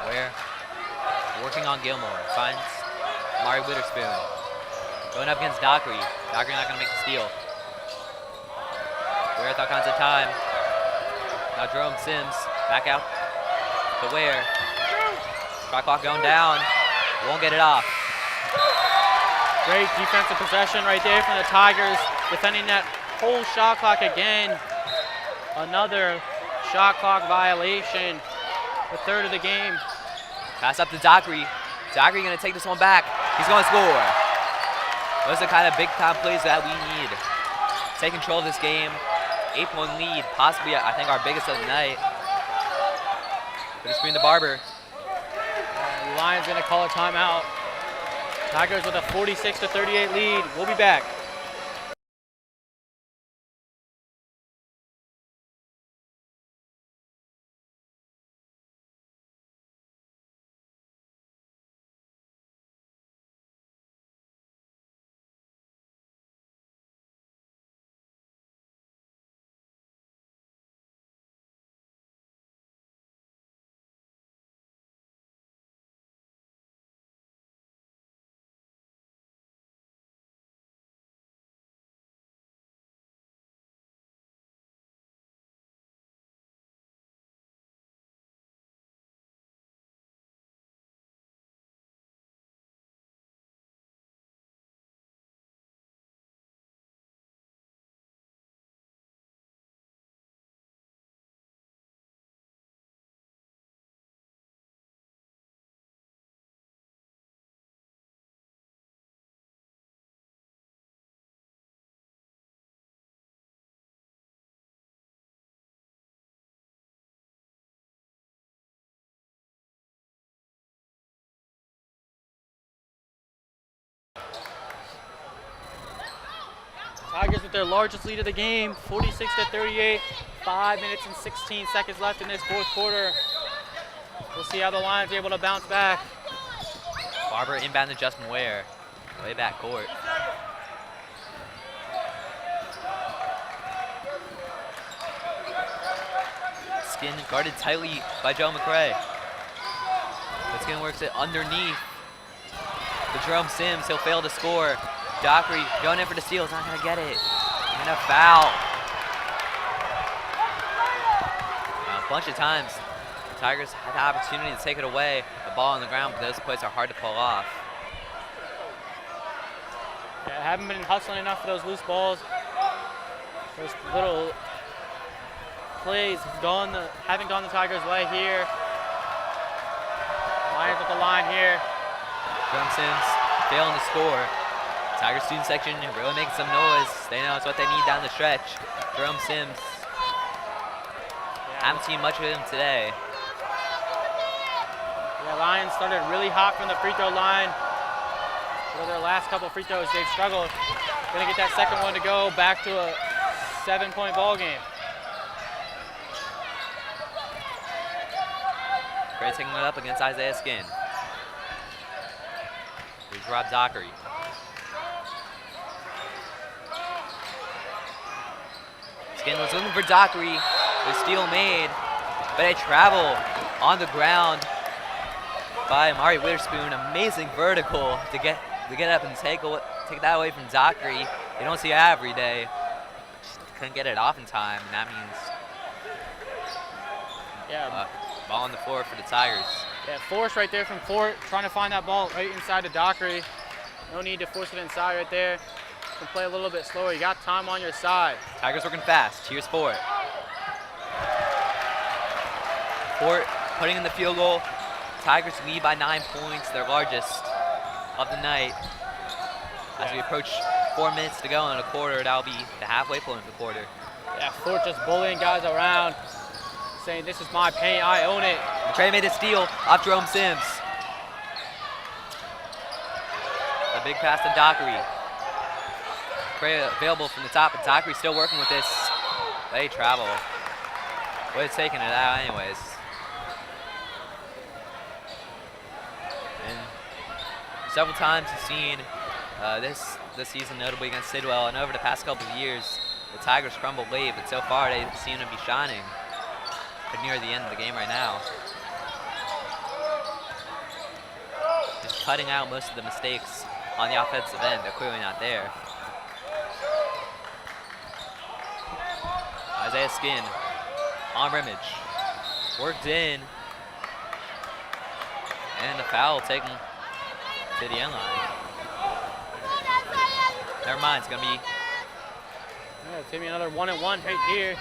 Ware working on Gilmore. Finds Mari Witherspoon. Going up against Dockery. Dockery not going to make the steal. Ware with all kinds of time. Now Jerome Sims back out to Ware. Shot clock going down. Won't get it off. Great defensive possession right there from the Tigers, defending that whole shot clock again. Another shot clock violation, the 3rd of the game. Pass up to Dockery. Dockery going to take this one back. He's going to score. Those are the kind of big-time plays that we need. Take control of this game. 8-point lead, possibly, I think, our biggest of the night. Put a screen to Barber. The Lions going to call a timeout. Tigers with a 46-38 lead. We'll be back. Tigers with their largest lead of the game, 46-38. 5 minutes and 16 seconds left in this 4th quarter. We'll see how the Lions are able to bounce back. Barber inbound to Justin Ware. Way back court. Skin guarded tightly by Joe McRae. But Skin works it underneath. To Jerome Sims, he'll fail to score. Dockery going in for the steal, is not gonna get it. And a foul. Now, a bunch of times, the Tigers had the opportunity to take it away. The ball on the ground, but those plays are hard to pull off. Yeah, haven't been hustling enough for those loose balls. Those little plays haven't gone the Tigers' way here. Lions at the line here. Jerome Sims failing to score. Tiger student section really making some noise. They know it's what they need down the stretch. Jerome Sims. Haven't seen much of him today. Yeah, Lions started really hot from the free throw line. For their last couple free throws, they've struggled. Gonna get that second one to go back to a 7-point ball game. Gray taking it up against Isaiah Skin. Here's Rob Dockery. Skin was looking for Dockery. The steal made, but a travel on the ground by Amari Witherspoon. Amazing vertical to get up and take that away from Dockery. You don't see that every day. Just couldn't get it off in time, and that means ball on the floor for the Tigers. Yeah, force right there from Fort, trying to find that ball right inside to Dockery. No need to force it inside right there. You can play a little bit slower. You got time on your side. Tigers working fast. Here's Fort. Fort putting in the field goal. Tigers lead by 9 points, their largest of the night. As we approach 4 minutes to go in a quarter, that'll be the halfway point of the quarter. Yeah, Fort just bullying guys around, saying, "This is my paint, I own it." McCray made a steal off Jerome Sims. A big pass to Dockery. McCray available from the top, but Dockery still working with this. They travel. Would have taken it out anyways. And several times you've seen this season, notably against Sidwell, and over the past couple of years, the Tigers crumble late, but so far they seem to be shining. But near the end of the game right now. Just cutting out most of the mistakes on the offensive end. They're clearly not there. Isaiah Skin on Rimmage. Worked in. And the foul taken to the end line. Never mind, it's going to be... Yeah, it's going to be another 1-and-1 right here.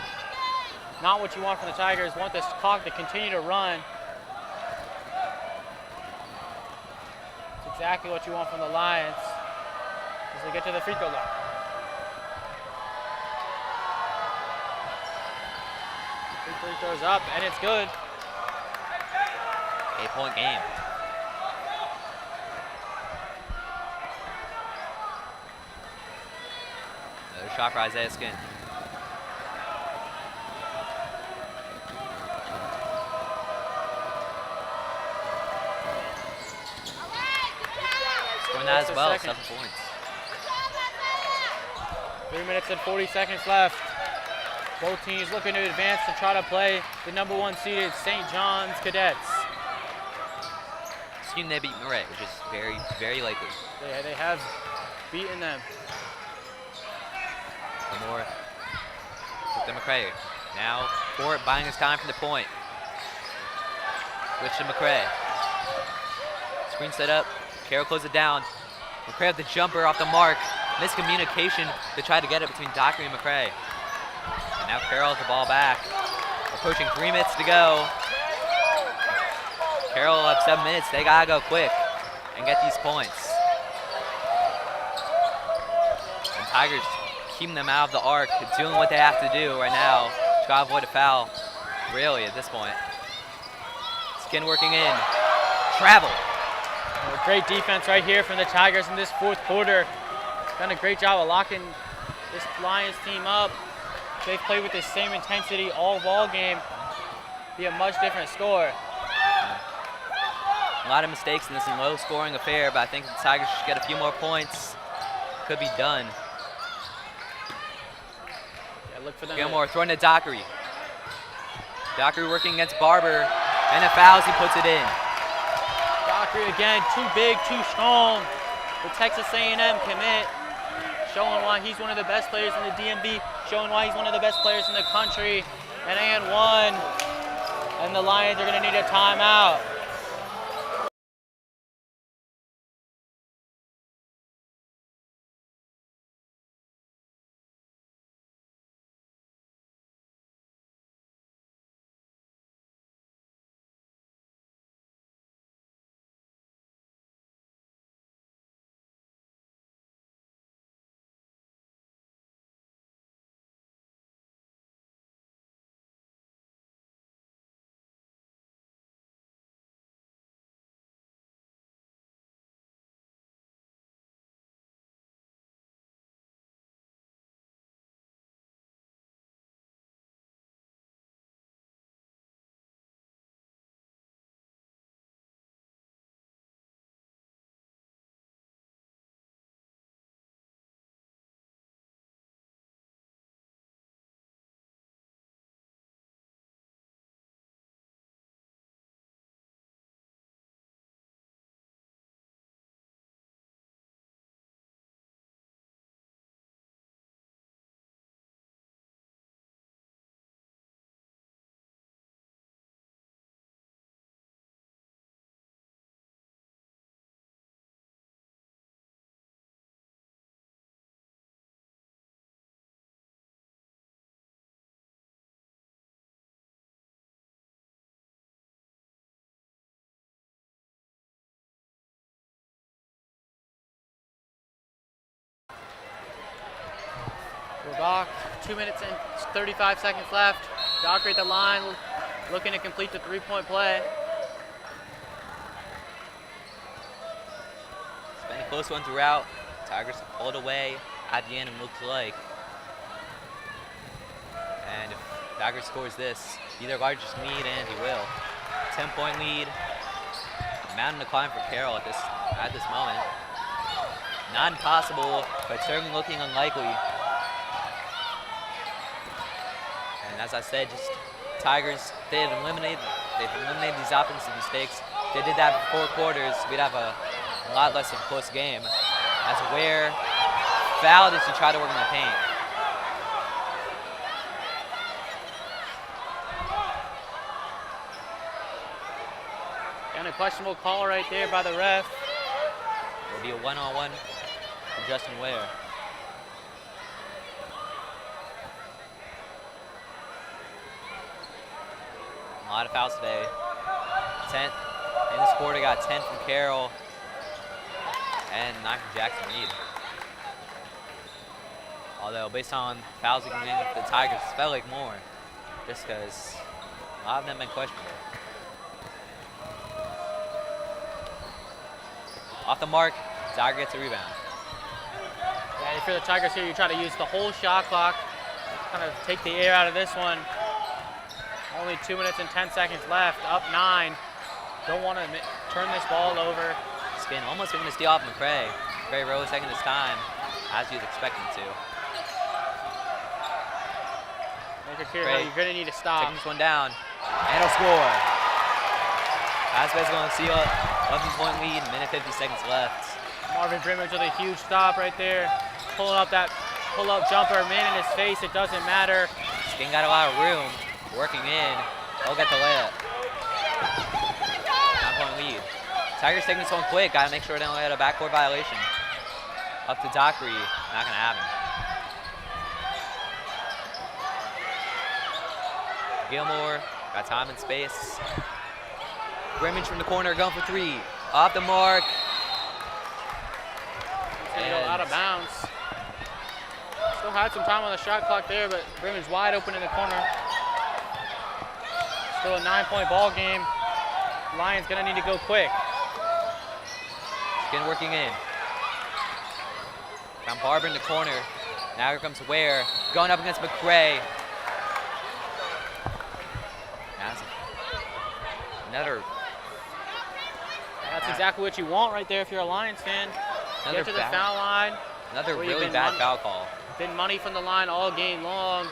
Not what you want from the Tigers. Want this clock to continue to run. It's exactly what you want from the Lions as they get to the free throw line. Free throws up, and it's good. 8-point game. Another shot for Isaiah Skin. Scoring that as well, 7 points. 3 minutes and 40 seconds left. Both teams looking to advance to try to play the #1 seeded St. John's Cadets. Assuming they beat Murray, which is very, very likely. They have beaten them. More to McCray. Now Fort buying his time from the point. Switch to McCray. Screen set up. Carroll closes it down. McCray with the jumper off the mark. Miscommunication to try to get it between Dockery and McCray. And now Carroll has the ball back. Approaching 3 minutes to go. Carroll up 7 minutes. They gotta go quick and get these points. And Tigers keeping them out of the arc, doing what they have to do right now to try to avoid a foul, really, at this point. Skin working in. Travel. Great defense right here from the Tigers in this fourth quarter. Done a great job of locking this Lions team up. They've played with the same intensity all ball game. Be a much different score. A lot of mistakes in this low-scoring affair, but I think the Tigers should get a few more points. Could be done. Yeah, look for them. Gilmore throwing to Dockery. Dockery working against Barber, and a foul as he puts it in. Dockery again, too big, too strong. The Texas A&M commit, showing why he's one of the best players in the DMV, showing why he's one of the best players in the country. And one, and the Lions are going to need a timeout. We're back. 2 minutes and 35 seconds left. Dockery at the line, looking to complete the three-point play. It's been a close one throughout. Tigers have pulled away at the end, it looks like. And if Tigers scores this, be their largest lead, and he will. 10-point lead. Mountain to climb for Carroll at this moment. Not impossible, but certainly looking unlikely. And as I said, just Tigers, they've eliminated these offensive mistakes. If they did that for 4 quarters, we'd have a lot less of a close game. As Ware fouled as he tried to work in the paint. And a questionable call right there by the ref. It'll be a one-on-one for Justin Ware. A lot of fouls today. 10 in this quarter, got 10 from Carroll and 9 from Jackson Reed. Although based on fouls coming in for the Tigers, it felt like more, just because a lot of them have been questionable. Off the mark, Tiger gets a rebound. Yeah, if you're the Tigers here, you try to use the whole shot clock, kind of take the air out of this one. Only 2 minutes and 10 seconds left, up 9. Don't want to turn this ball over. Spin almost going to steal off McCray. McCray rose second this time, as you'd expect him to. Make it clear, you're going to need to stop. Taking this one down, and he'll score. Aspe's going to seal it. 11-point lead, minute 50 seconds left. Marvin Brimage with a huge stop right there. Pulling up that pull-up jumper, man in his face, it doesn't matter. Skin got a lot of room, working in. He'll get the layup. 9-point lead. Tigers taking this one quick, gotta make sure they don't get a backcourt violation. Up to Dockery, not gonna happen. Gilmore, got time and space. Brimage from the corner, going for 3. Off the mark. He's gonna go out of bounds. Still had some time on the shot clock there, but Brimage wide open in the corner. Still a 9-point ball game. Lions gonna need to go quick. Skin working in. Found Barber in the corner. Now here comes Ware, going up against McCray. That's another. That's exactly what you want right there if you're a Lions fan. Get to the foul line. Another really bad foul call. Been money from the line all game long.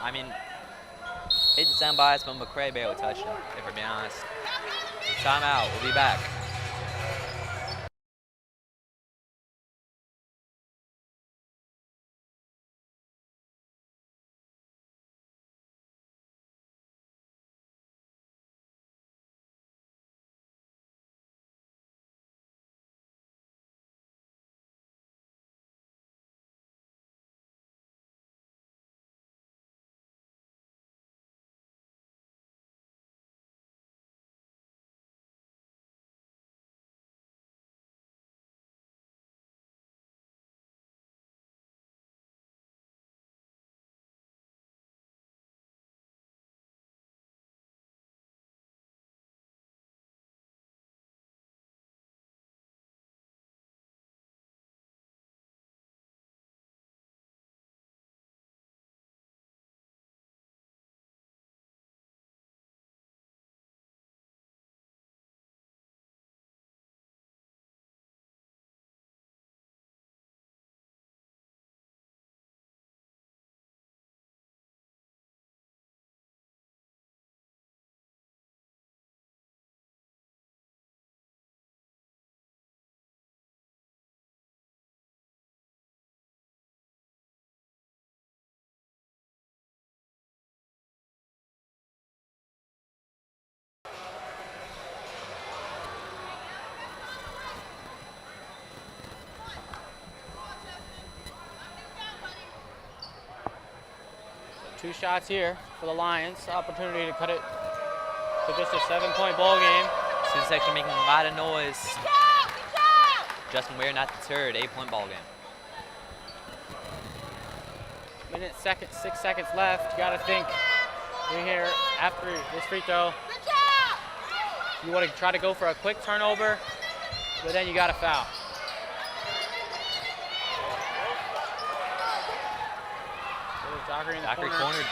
I mean, hate to sound biased, but McCray barely touched him, if we're being honest. Timeout, we'll be back. Two shots here for the Lions. Opportunity to cut it to just a 7-point ball game. Student section making a lot of noise. Justin Ware not deterred, 8-point ball game. 6 seconds left. You gotta think you're here after this free throw. You want to try to go for a quick turnover, but then you got to foul. Dockery in the Dockery corner. cornered.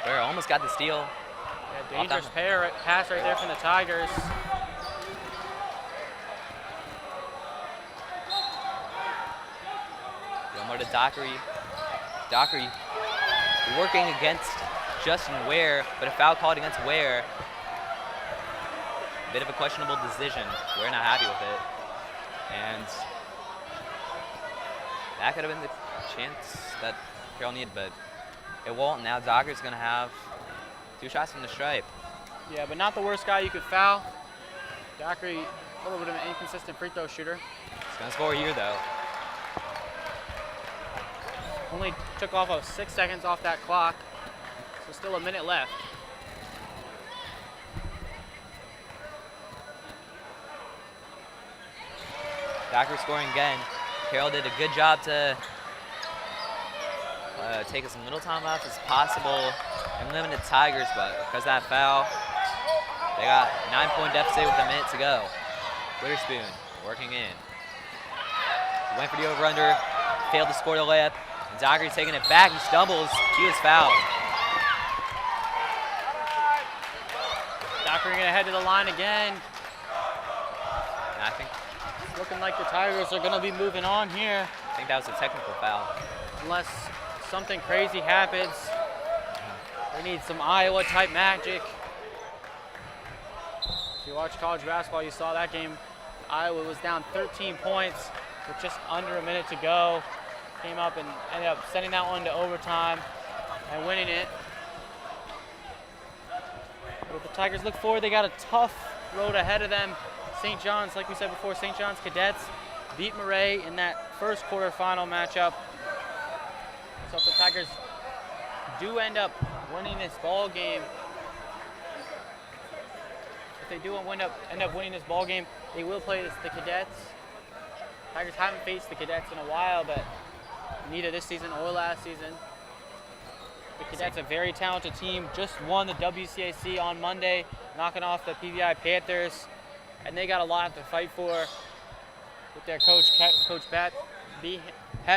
Bear almost got the steal. Yeah, dangerous pass right there from the Tigers. More to Dockery. Dockery working against Justin Ware, but a foul called against Ware. Bit of a questionable decision. We're not happy with it. And that could have been the chance that Carroll needed, but it won't. Now Dockery's going to have 2 shots from the stripe. Yeah, but not the worst guy you could foul. Dockery, a little bit of an inconsistent free throw shooter. He's going to score here, though. Only took off of 6 seconds off that clock, so still a minute left. Dockery scoring again. Carroll did a good job to take as little time off as possible and limit the Tigers, but because of that foul, they got a 9-point deficit with a minute to go. Witherspoon working in. He went for the over-under, failed to score the layup. And Dockery taking it back, he stumbles, he was fouled. Dockery gonna head to the line again. And I think It's looking like the Tigers are gonna be moving on here. I think that was a technical foul. Unless something crazy happens. They need some Iowa-type magic. If you watch college basketball, you saw that game. Iowa was down 13 points with just under a minute to go. Came up and ended up sending that one to overtime and winning it. But the Tigers look forward. They got a tough road ahead of them. St. John's, like we said before, St. John's Cadets beat Murray in that first quarterfinal matchup. So if the Tigers do end up winning this ball game, end up winning this ball game, they will play the Cadets. Tigers haven't faced the Cadets in a while, but neither this season or last season. The Cadets, a very talented team, just won the WCAC on Monday, knocking off the PVI Panthers, and they got a lot to fight for with their coach, Pat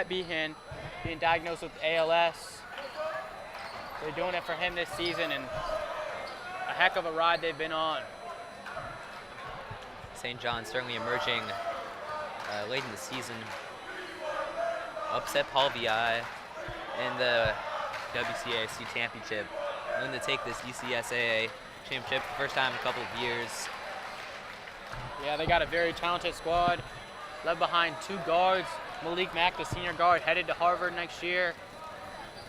Behan, being diagnosed with ALS. They're doing it for him this season, and a heck of a ride they've been on. St. John's certainly emerging late in the season. Upset Paul VI in the WCAC championship. Going to take this DCSAA championship for the first time in a couple of years. Yeah, they got a very talented squad, led behind 2 guards. Malik Mack, the senior guard, headed to Harvard next year.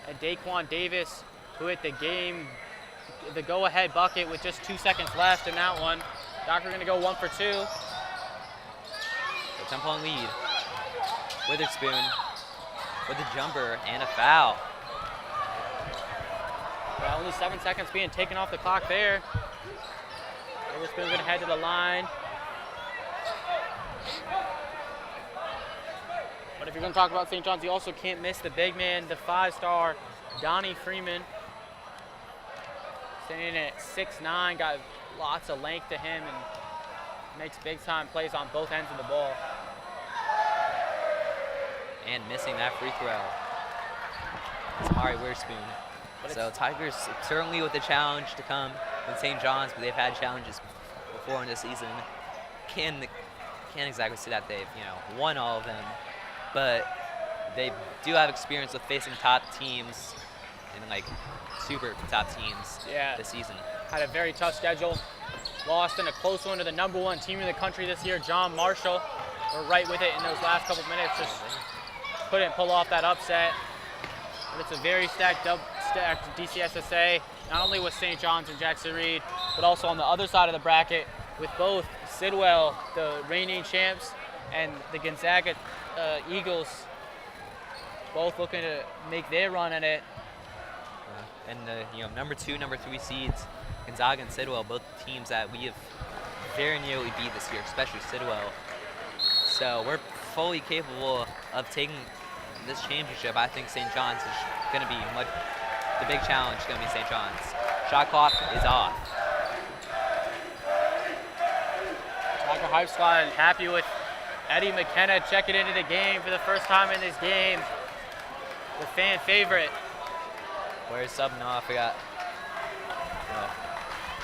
And Daquan Davis, who hit the go-ahead bucket with just 2 seconds left in that one. Dockery gonna go 1 for 2. A 10-point lead. Witherspoon with a jumper and a foul. Yeah, only 7 seconds being taken off the clock there. Witherspoon's gonna head to the line. But if you're gonna talk about St. John's, you also can't miss the big man, the 5-star Donnie Freeman. Standing at 6'9", got lots of length to him and makes big-time plays on both ends of the ball. And missing that free throw. It's Amari Witherspoon. So Tigers certainly with the challenge to come with St. John's, but they've had challenges before in this season. Can't exactly say that they've won all of them, but they do have experience with facing top teams and like super top teams this season. Had a very tough schedule. Lost in a close one to the #1 team in the country this year, John Marshall. We're right with it in those last couple minutes. Just couldn't pull off that upset. But it's a very stacked DCSSA, not only with St. John's and Jackson Reed, but also on the other side of the bracket with both Sidwell, the reigning champs, and the Gonzaga Eagles, both looking to make their run at it. And the number 2, number 3 seeds, Gonzaga and Sidwell, both teams that we have very nearly beat this year, especially Sidwell. So we're fully capable of taking this championship, I think St. John's is going to be the big challenge is going to be St. John's. Shot clock is off. Tiger Hype Squad happy with Eddie McKenna checking into the game for the first time in this game. The fan favorite. Where's subbing off? We got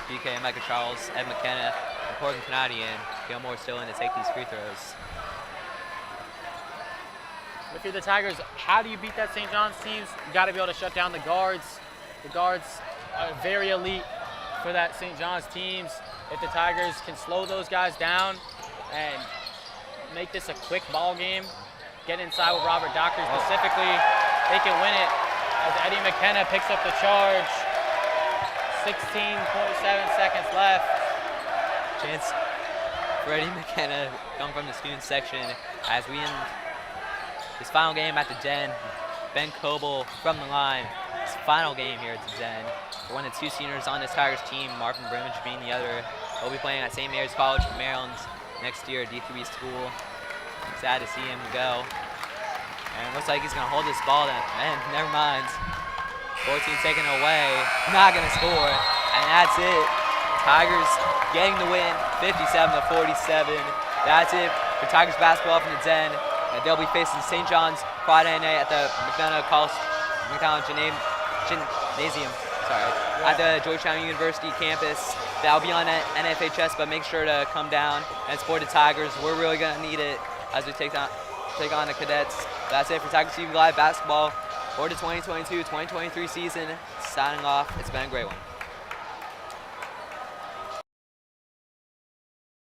BK, Micah Charles, Ed McKenna, and Corbin Canadian. Gilmore still in to take these free throws. If you're the Tigers, how do you beat that St. John's teams? You got to be able to shut down the guards. The guards are very elite for that St. John's teams. If the Tigers can slow those guys down and make this a quick ball game, get inside with Robert Doctor specifically, they can win it. As Eddie McKenna picks up the charge, 16.7 seconds left. Chance for Eddie McKenna come from the student section as we end this final game at the Den. Ben Coble from the line. His final game here at the Den. One of the two seniors on this Tigers team, Marvin Brimage being the other. He'll be playing at St. Mary's College in Maryland next year, D3 school. Sad to see him go. And it looks like he's going to hold this ball. Man, never mind. 14 taken away. Not going to score. And that's it. Tigers getting the win, 57-47. That's it for Tigers basketball from the Den. And they'll be facing St. John's Friday night at the McDonough Gymnasium. At the Georgetown University campus. That'll be on NFHS, but make sure to come down and support the Tigers. We're really going to need it as we take on the Cadets. That's it for Tigers TV Live basketball for the 2022-2023 season. Signing off. It's been a great one.